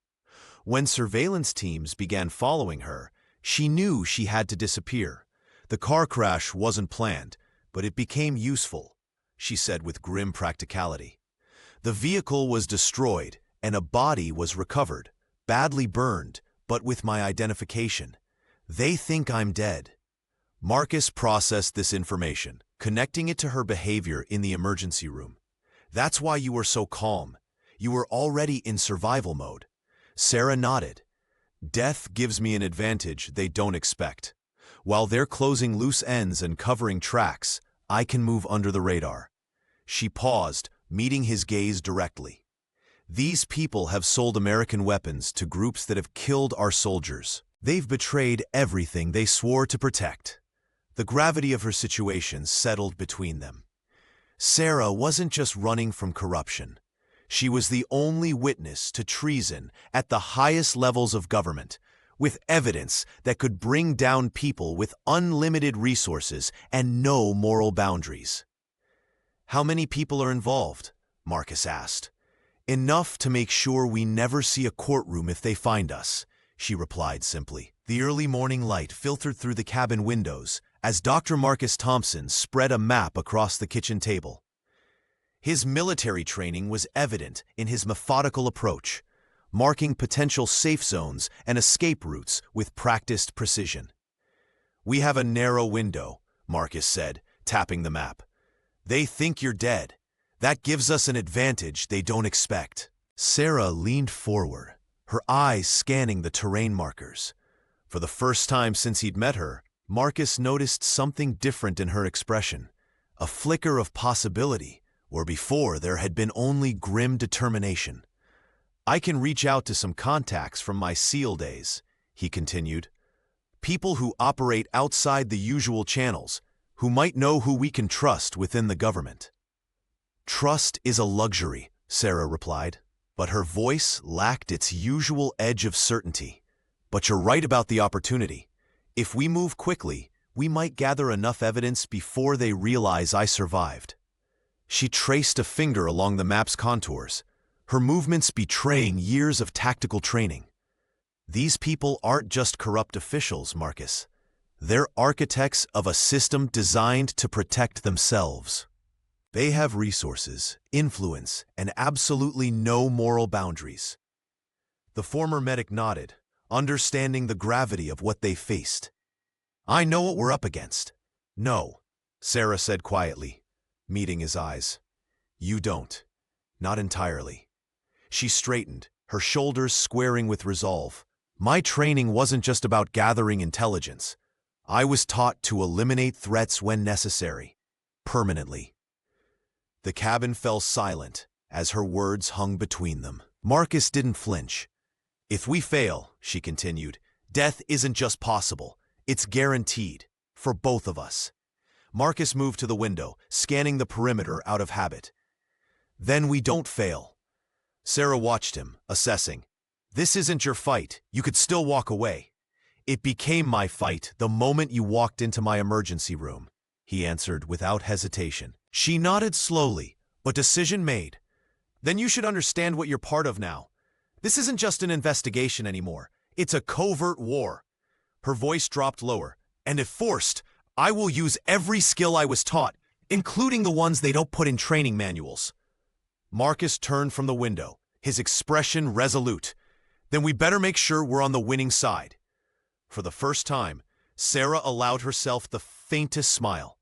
When surveillance teams began following her, she knew she had to disappear. The car crash wasn't planned, but it became useful, she said with grim practicality. The vehicle was destroyed, and a body was recovered, badly burned, but with my identification. They think I'm dead. Marcus processed this information, connecting it to her behavior in the emergency room. That's why you were so calm. You were already in survival mode. Sarah nodded. Death gives me an advantage they don't expect. While they're closing loose ends and covering tracks, I can move under the radar. She paused, meeting his gaze directly. These people have sold American weapons to groups that have killed our soldiers. They've betrayed everything they swore to protect. The gravity of her situation settled between them. Sarah wasn't just running from corruption. She was the only witness to treason at the highest levels of government, with evidence that could bring down people with unlimited resources and no moral boundaries. How many people are involved? Marcus asked. Enough to make sure we never see a courtroom if they find us, she replied simply. The early morning light filtered through the cabin windows as Dr. Marcus Thompson spread a map across the kitchen table. His military training was evident in his methodical approach, marking potential safe zones and escape routes with practiced precision. We have a narrow window, Marcus said, tapping the map. They think you're dead. That gives us an advantage they don't expect. Sarah leaned forward, her eyes scanning the terrain markers. For the first time since he'd met her, Marcus noticed something different in her expression, a flicker of possibility, where before there had been only grim determination. I can reach out to some contacts from my SEAL days, he continued. People who operate outside the usual channels, who might know who we can trust within the government. Trust is a luxury, Sarah replied, but her voice lacked its usual edge of certainty. But you're right about the opportunity. If we move quickly, we might gather enough evidence before they realize I survived. She traced a finger along the map's contours, her movements betraying years of tactical training. These people aren't just corrupt officials, Marcus. They're architects of a system designed to protect themselves. They have resources, influence, and absolutely no moral boundaries. The former medic nodded, understanding the gravity of what they faced. I know what we're up against. No, Sarah said quietly, meeting his eyes. You don't. Not entirely. She straightened, her shoulders squaring with resolve. My training wasn't just about gathering intelligence. I was taught to eliminate threats when necessary, permanently. The cabin fell silent as her words hung between them. Marcus didn't flinch. If we fail, she continued, death isn't just possible, it's guaranteed, for both of us. Marcus moved to the window, scanning the perimeter out of habit. Then we don't fail. Sarah watched him, assessing. This isn't your fight, you could still walk away. It became my fight the moment you walked into my emergency room, he answered without hesitation. She nodded slowly, but decision made. Then you should understand what you're part of now. This isn't just an investigation anymore. It's a covert war. Her voice dropped lower. And if forced, I will use every skill I was taught, including the ones they don't put in training manuals. Marcus turned from the window, his expression resolute. Then we better make sure we're on the winning side. For the first time, Sarah allowed herself the faintest smile.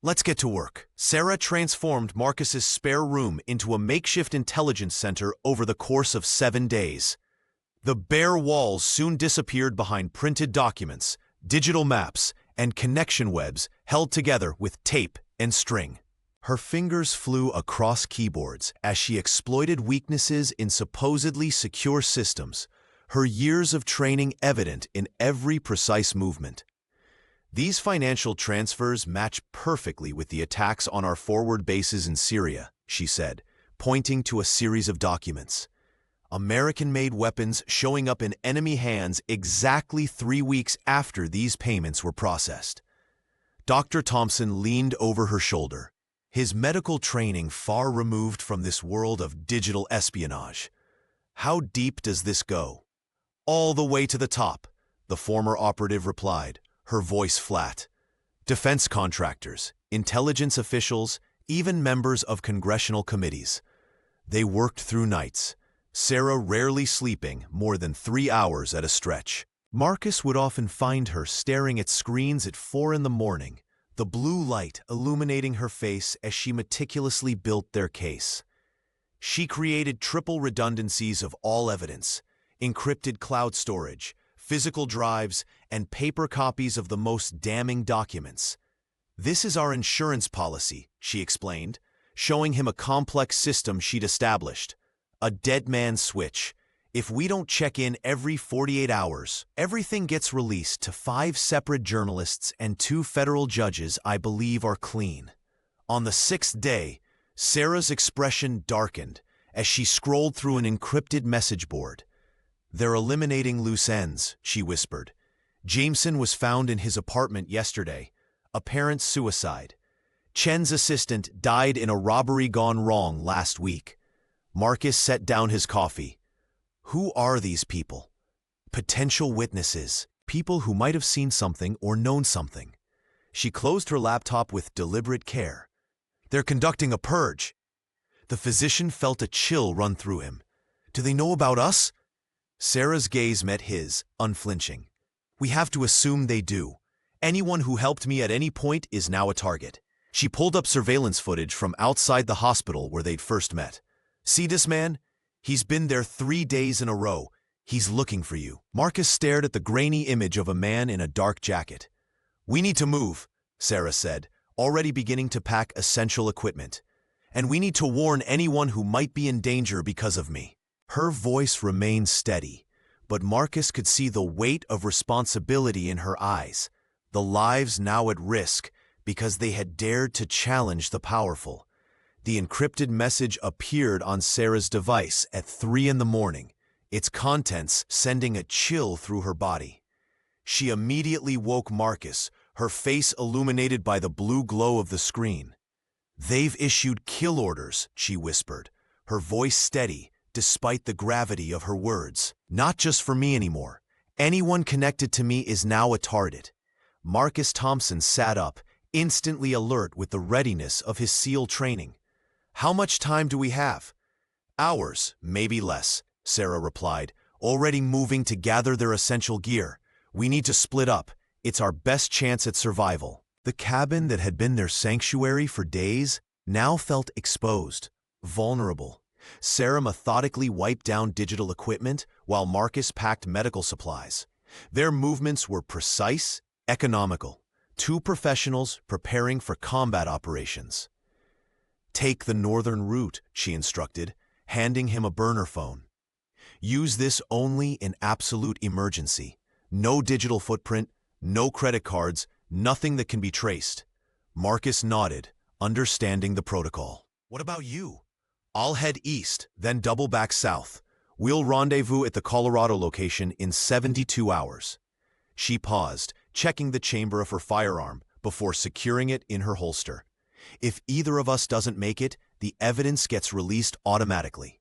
Let's get to work. Sarah transformed Marcus's spare room into a makeshift intelligence center over the course of 7 days. The bare walls soon disappeared behind printed documents, digital maps, and connection webs held together with tape and string. Her fingers flew across keyboards as she exploited weaknesses in supposedly secure systems, her years of training evident in every precise movement. These financial transfers match perfectly with the attacks on our forward bases in Syria, she said, pointing to a series of documents. American-made weapons showing up in enemy hands exactly 3 weeks after these payments were processed. Dr. Thompson leaned over her shoulder, his medical training far removed from this world of digital espionage. "How deep does this go?" "All the way to the top," the former operative replied, her voice flat. "Defense contractors, intelligence officials, even members of congressional committees. They worked through nights, Sarah rarely sleeping more than 3 hours at a stretch. Marcus would often find her staring at screens at 4 in the morning, the blue light illuminating her face as she meticulously built their case. She created triple redundancies of all evidence, encrypted cloud storage, physical drives, and paper copies of the most damning documents. "This is our insurance policy," she explained, showing him a complex system she'd established. "A dead man's switch. If we don't check in every 48 hours, everything gets released to 5 separate journalists and 2 federal judges I believe are clean." On the 6th day, Sarah's expression darkened as she scrolled through an encrypted message board. "They're eliminating loose ends," she whispered. "Jameson was found in his apartment yesterday. Apparent suicide. Chen's assistant died in a robbery gone wrong last week." Marcus set down his coffee. Who are these people? Potential witnesses, people who might have seen something or known something. She closed her laptop with deliberate care. "They're conducting a purge." The physician felt a chill run through him. "Do they know about us?" Sarah's gaze met his, unflinching. "We have to assume they do. Anyone who helped me at any point is now a target." She pulled up surveillance footage from outside the hospital where they'd first met. "See this man? He's been there 3 days in a row. He's looking for you." Marcus stared at the grainy image of a man in a dark jacket. "We need to move," Sarah said, already beginning to pack essential equipment. "And we need to warn anyone who might be in danger because of me." Her voice remained steady, but Marcus could see the weight of responsibility in her eyes, the lives now at risk because they had dared to challenge the powerful. The encrypted message appeared on Sarah's device at 3 in the morning, its contents sending a chill through her body. She immediately woke Marcus, her face illuminated by the blue glow of the screen. "They've issued kill orders," she whispered, her voice steady despite the gravity of her words. "Not just for me anymore. Anyone connected to me is now a target." Marcus Thompson sat up, instantly alert with the readiness of his SEAL training. "How much time do we have?" "Hours, maybe less," Sarah replied, already moving to gather their essential gear. "We need to split up. It's our best chance at survival." The cabin that had been their sanctuary for days now felt exposed, vulnerable. Sarah methodically wiped down digital equipment while Marcus packed medical supplies. Their movements were precise, economical. 2 professionals preparing for combat operations. "Take the northern route," she instructed, handing him a burner phone. "Use this only in absolute emergency. No digital footprint, no credit cards, nothing that can be traced." Marcus nodded, understanding the protocol. "What about you?" "I'll head east, then double back south. We'll rendezvous at the Colorado location in 72 hours. She paused, checking the chamber of her firearm before securing it in her holster. "If either of us doesn't make it, the evidence gets released automatically."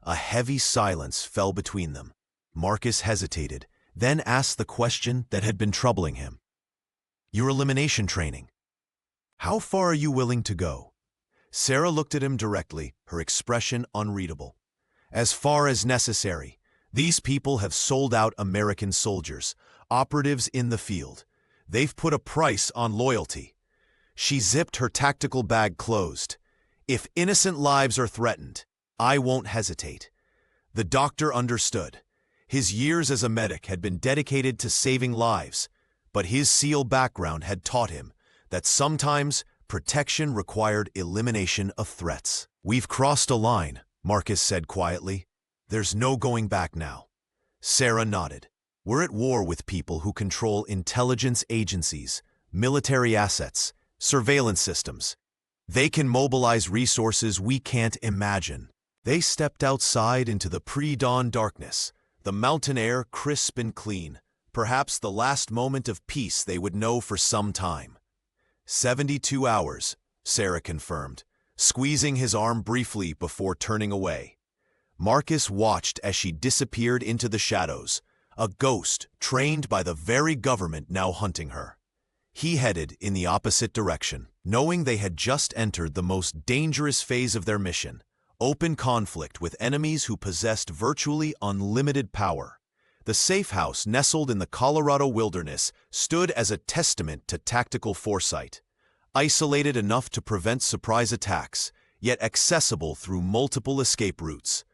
A heavy silence fell between them. Marcus hesitated, then asked the question that had been troubling him. "Your elimination training. How far are you willing to go?" Sarah looked at him directly, her expression unreadable. "As far as necessary. These people have sold out American soldiers, operatives in the field. They've put a price on loyalty." She zipped her tactical bag closed. "If innocent lives are threatened, I won't hesitate." The doctor understood. His years as a medic had been dedicated to saving lives, but his SEAL background had taught him that sometimes protection required elimination of threats. "We've crossed a line," Marcus said quietly. "There's no going back now." Sarah nodded. "We're at war with people who control intelligence agencies, military assets, surveillance systems. They can mobilize resources we can't imagine. They stepped outside into the pre-dawn darkness, the mountain air crisp and clean, perhaps the last moment of peace they would know for some time. 72 hours, Sarah confirmed, squeezing his arm briefly before turning away. Marcus watched as she disappeared into the shadows, a ghost trained by the very government now hunting her. He headed in the opposite direction, knowing they had just entered the most dangerous phase of their mission, open conflict with enemies who possessed virtually unlimited power. The safe house nestled in the Colorado wilderness stood as a testament to tactical foresight. Isolated enough to prevent surprise attacks, yet accessible through multiple escape routes.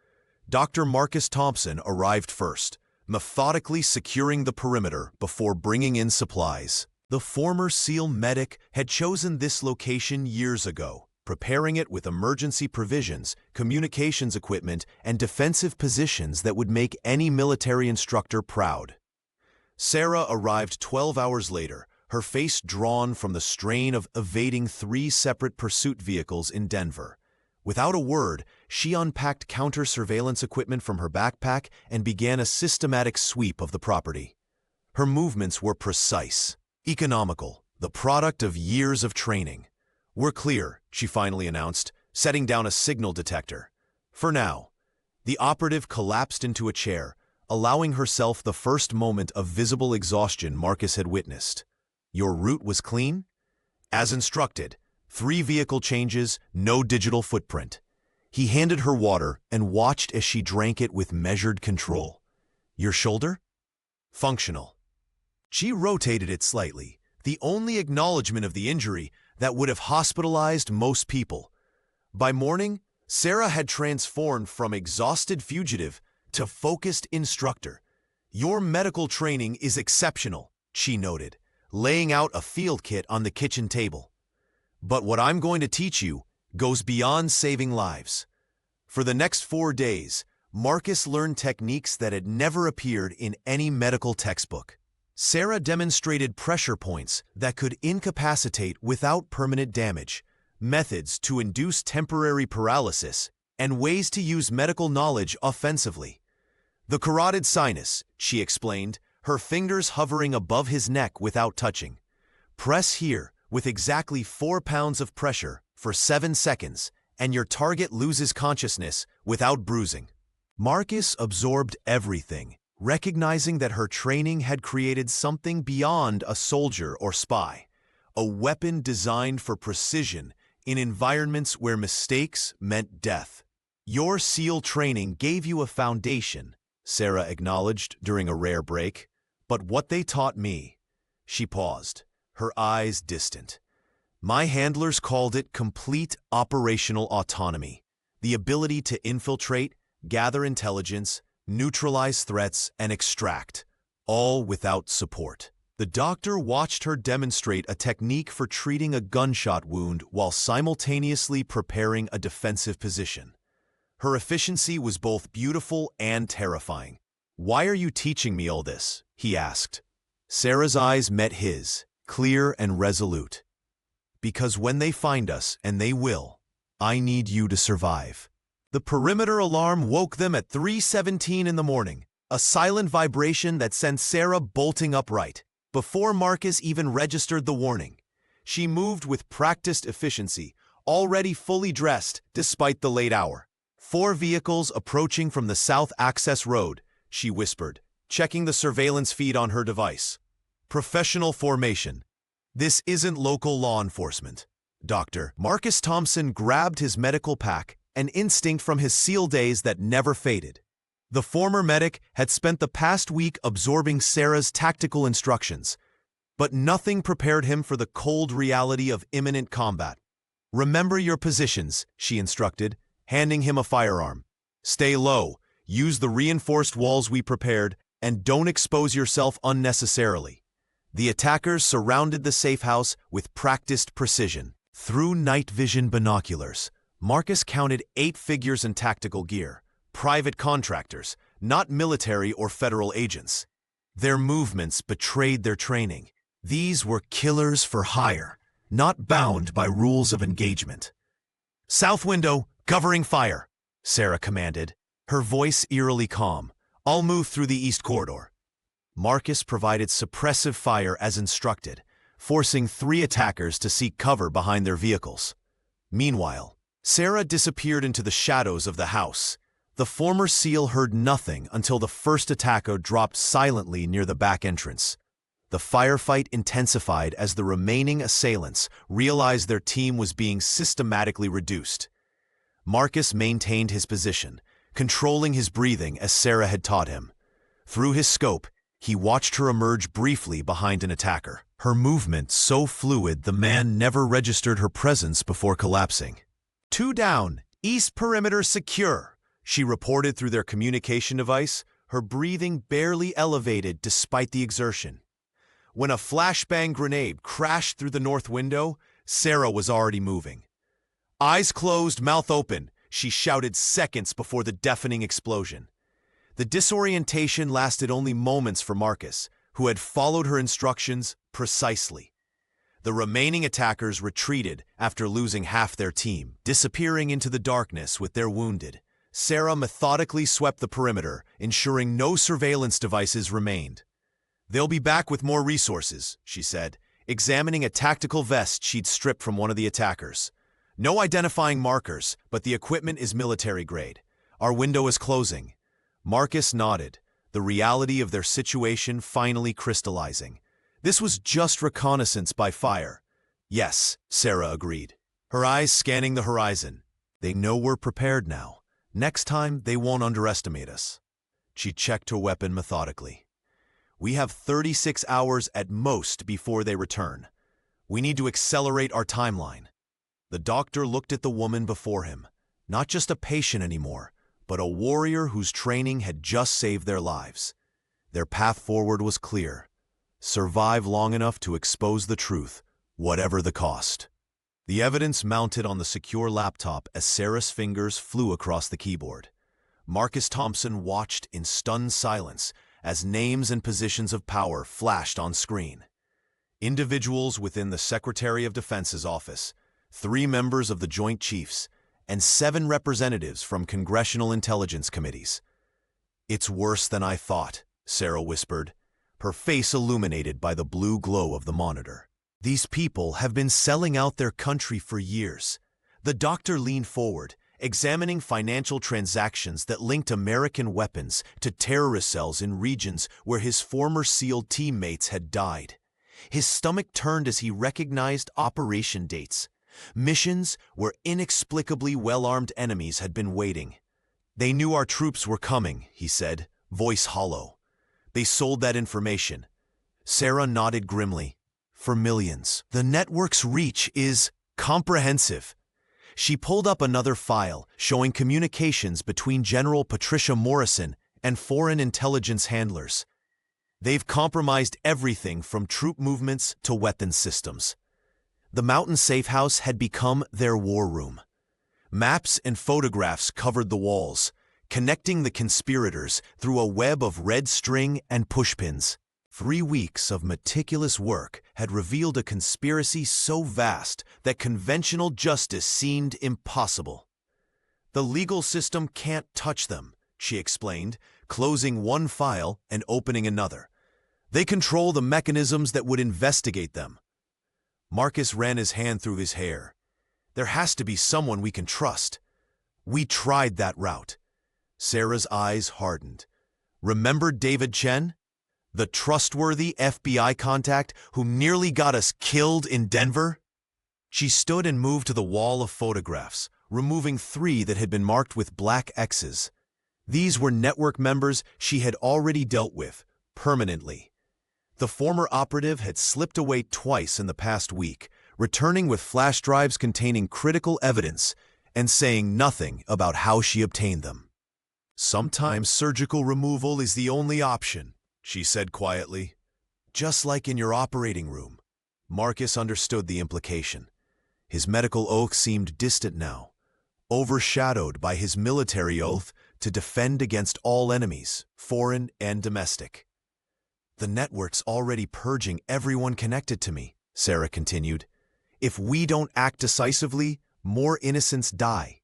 Dr. Marcus Thompson arrived first, methodically securing the perimeter before bringing in supplies. The former SEAL medic had chosen this location years ago, preparing it with emergency provisions, communications equipment, and defensive positions that would make any military instructor proud. Sarah arrived 12 hours later, her face drawn from the strain of evading 3 separate pursuit vehicles in Denver. Without a word, she unpacked counter-surveillance equipment from her backpack and began a systematic sweep of the property. Her movements were precise, economical, the product of years of training. "We're clear," she finally announced, setting down a signal detector. For now. The operative collapsed into a chair, allowing herself the first moment of visible exhaustion Marcus had witnessed. "Your route was clean?" "As instructed. 3 vehicle changes, no digital footprint." He handed her water and watched as she drank it with measured control. "Your shoulder?" "Functional." She rotated it slightly, the only acknowledgement of the injury that would have hospitalized most people. By morning, Sarah had transformed from exhausted fugitive to focused instructor. "Your medical training is exceptional," she noted, laying out a field kit on the kitchen table. "But what I'm going to teach you goes beyond saving lives." For the next 4 days, Marcus learned techniques that had never appeared in any medical textbook. Sarah demonstrated pressure points that could incapacitate without permanent damage, methods to induce temporary paralysis, and ways to use medical knowledge offensively. "The carotid sinus," she explained, her fingers hovering above his neck without touching. "Press here with exactly 4 pounds of pressure for 7 seconds, and your target loses consciousness without bruising." Marcus absorbed everything, recognizing that her training had created something beyond a soldier or spy, a weapon designed for precision in environments where mistakes meant death. "Your SEAL training gave you a foundation," Sarah acknowledged during a rare break. "But what they taught me—" She paused, her eyes distant. "My handlers called it complete operational autonomy, the ability to infiltrate, gather intelligence, neutralize threats, and extract, all without support." The doctor watched her demonstrate a technique for treating a gunshot wound while simultaneously preparing a defensive position. Her efficiency was both beautiful and terrifying. "Why are you teaching me all this?" he asked. Sarah's eyes met his, clear and resolute. "Because when they find us, and they will, I need you to survive." The perimeter alarm woke them at 3:17 in the morning, a silent vibration that sent Sarah bolting upright. Before Marcus even registered the warning, she moved with practiced efficiency, already fully dressed despite the late hour. 4 vehicles approaching from the South Access Road, she whispered, checking the surveillance feed on her device. "Professional formation. This isn't local law enforcement." Dr. Marcus Thompson grabbed his medical pack, an instinct from his SEAL days that never faded. The former medic had spent the past week absorbing Sarah's tactical instructions, but nothing prepared him for the cold reality of imminent combat. "Remember your positions," she instructed, handing him a firearm. "Stay low, use the reinforced walls we prepared, and don't expose yourself unnecessarily." The attackers surrounded the safe house with practiced precision. Through night vision binoculars, Marcus counted 8 figures in tactical gear, private contractors, not military or federal agents. Their movements betrayed their training. These were killers for hire, not bound by rules of engagement. "South window, covering fire," Sarah commanded, her voice eerily calm. "I'll move through the east corridor." Marcus provided suppressive fire as instructed, forcing 3 attackers to seek cover behind their vehicles. Meanwhile, Sarah disappeared into the shadows of the house. The former SEAL heard nothing until the first attacker dropped silently near the back entrance. The firefight intensified as the remaining assailants realized their team was being systematically reduced. Marcus maintained his position, controlling his breathing as Sarah had taught him. Through his scope, he watched her emerge briefly behind an attacker, her movement so fluid the man never registered her presence before collapsing. "2 down, east perimeter secure," she reported through their communication device, her breathing barely elevated despite the exertion. When a flashbang grenade crashed through the north window, Sarah was already moving. "Eyes closed, mouth open," she shouted seconds before the deafening explosion. The disorientation lasted only moments for Marcus, who had followed her instructions precisely. The remaining attackers retreated after losing half their team, disappearing into the darkness with their wounded. Sarah methodically swept the perimeter, ensuring no surveillance devices remained. "They'll be back with more resources," she said, examining a tactical vest she'd stripped from one of the attackers. "No identifying markers, but the equipment is military grade. Our window is closing." Marcus nodded, the reality of their situation finally crystallizing. This was just reconnaissance by fire. "Yes," Sarah agreed, her eyes scanning the horizon. "They know we're prepared now. Next time, they won't underestimate us." She checked her weapon methodically. "We have 36 hours at most before they return. We need to accelerate our timeline." The doctor looked at the woman before him, not just a patient anymore, but a warrior whose training had just saved their lives. Their path forward was clear. Survive long enough to expose the truth, whatever the cost. The evidence mounted on the secure laptop as Sarah's fingers flew across the keyboard. Marcus Thompson watched in stunned silence as names and positions of power flashed on screen. Individuals within the Secretary of Defense's office, 3 members of the Joint Chiefs, and 7 representatives from congressional intelligence committees. "It's worse than I thought," Sarah whispered, her face illuminated by the blue glow of the monitor. "These people have been selling out their country for years." The doctor leaned forward, examining financial transactions that linked American weapons to terrorist cells in regions where his former SEAL teammates had died. His stomach turned as he recognized operation dates, missions where inexplicably well-armed enemies had been waiting. "They knew our troops were coming," he said, voice hollow. "They sold that information." Sarah nodded grimly. "For millions. The network's reach is comprehensive." She pulled up another file showing communications between General Patricia Morrison and foreign intelligence handlers. "They've compromised everything from troop movements to weapons systems." The mountain safe house had become their war room. Maps and photographs covered the walls, connecting the conspirators through a web of red string and pushpins. 3 weeks of meticulous work had revealed a conspiracy so vast that conventional justice seemed impossible. "The legal system can't touch them," she explained, closing one file and opening another. "They control the mechanisms that would investigate them." Marcus ran his hand through his hair. "There has to be someone we can trust." "We tried that route." Sarah's eyes hardened. "Remember David Chen? The trustworthy FBI contact who nearly got us killed in Denver?" She stood and moved to the wall of photographs, removing 3 that had been marked with black X's. These were network members she had already dealt with, permanently. The former operative had slipped away twice in the past week, returning with flash drives containing critical evidence and saying nothing about how she obtained them. "Sometimes surgical removal is the only option," she said quietly. "Just like in your operating room." Marcus understood the implication. His medical oath seemed distant now, overshadowed by his military oath to defend against all enemies, foreign and domestic. "The network's already purging everyone connected to me," Sarah continued. If we don't act decisively, more innocents die.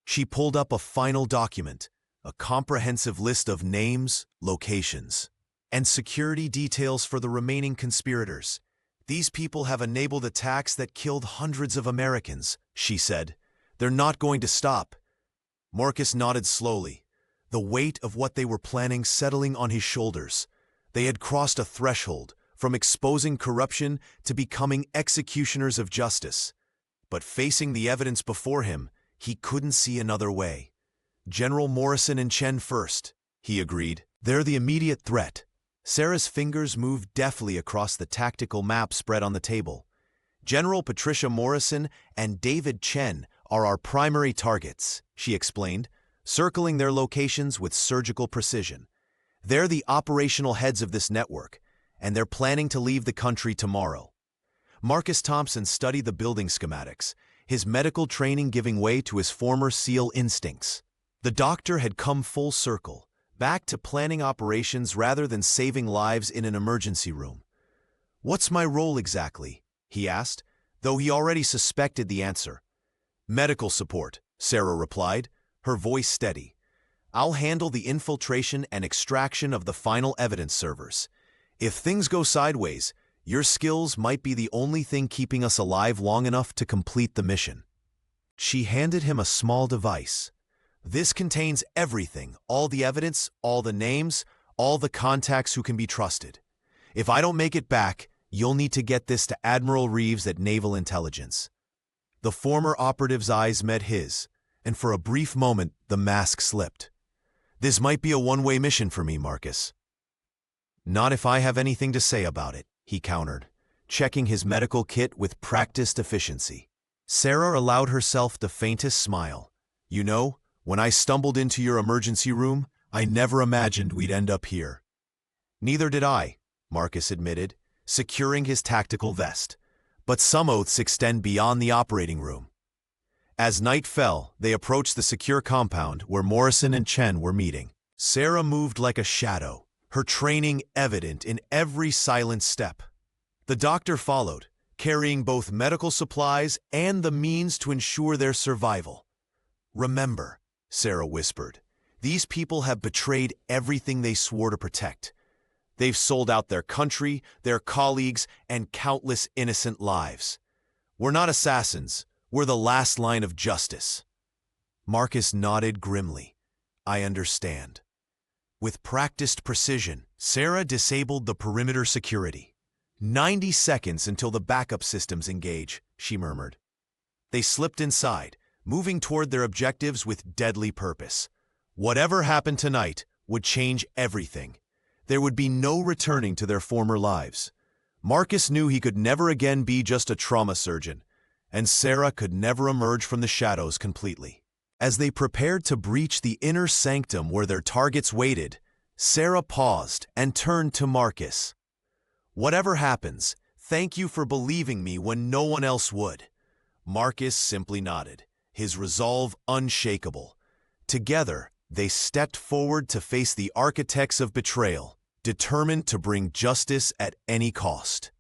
She pulled up a final document, a comprehensive list of names, locations, and security details for the remaining conspirators. These people have enabled attacks that killed hundreds of Americans, she said. They're not going to stop. Marcus nodded slowly, the weight of what they were planning settling on his shoulders. They had crossed a threshold, from exposing corruption to becoming executioners of justice. But facing the evidence before him, he couldn't see another way. General Morrison and Chen first, he agreed. They're the immediate threat. Sarah's fingers moved deftly across the tactical map spread on the table. General Patricia Morrison and David Chen are our primary targets, she explained, circling their locations with surgical precision. They're the operational heads of this network, and they're planning to leave the country tomorrow. Marcus Thompson studied the building schematics, his medical training giving way to his former SEAL instincts. The doctor had come full circle, back to planning operations rather than saving lives in an emergency room. "What's my role exactly?" he asked, though he already suspected the answer. "Medical support," Sarah replied, her voice steady. "I'll handle the infiltration and extraction of the final evidence servers. If things go sideways, your skills might be the only thing keeping us alive long enough to complete the mission." She handed him a small device. "This contains everything, all the evidence, all the names, all the contacts who can be trusted. If I don't make it back, you'll need to get this to Admiral Reeves at Naval Intelligence." The former operative's eyes met his, and for a brief moment the mask slipped. "This might be a one-way mission for me, Marcus." "Not if I have anything to say about it," he countered, checking his medical kit with practiced efficiency. Sarah allowed herself the faintest smile. "You know, when I stumbled into your emergency room, I never imagined we'd end up here." "Neither did I," Marcus admitted, securing his tactical vest. "But some oaths extend beyond the operating room." As night fell, they approached the secure compound where Morrison and Chen were meeting. Sarah moved like a shadow, her training evident in every silent step. The doctor followed, carrying both medical supplies and the means to ensure their survival. "Remember," Sarah whispered, "these people have betrayed everything they swore to protect. They've sold out their country, their colleagues, and countless innocent lives. We're not assassins. We're the last line of justice." Marcus nodded grimly. "I understand." With practiced precision, Sarah disabled the perimeter security. 90 seconds until the backup systems engage, she murmured. They slipped inside, moving toward their objectives with deadly purpose. Whatever happened tonight would change everything. There would be no returning to their former lives. Marcus knew he could never again be just a trauma surgeon, and Sarah could never emerge from the shadows completely. As they prepared to breach the inner sanctum where their targets waited, Sarah paused and turned to Marcus. "Whatever happens, thank you for believing me when no one else would." Marcus simply nodded, his resolve unshakable. Together, they stepped forward to face the architects of betrayal, determined to bring justice at any cost.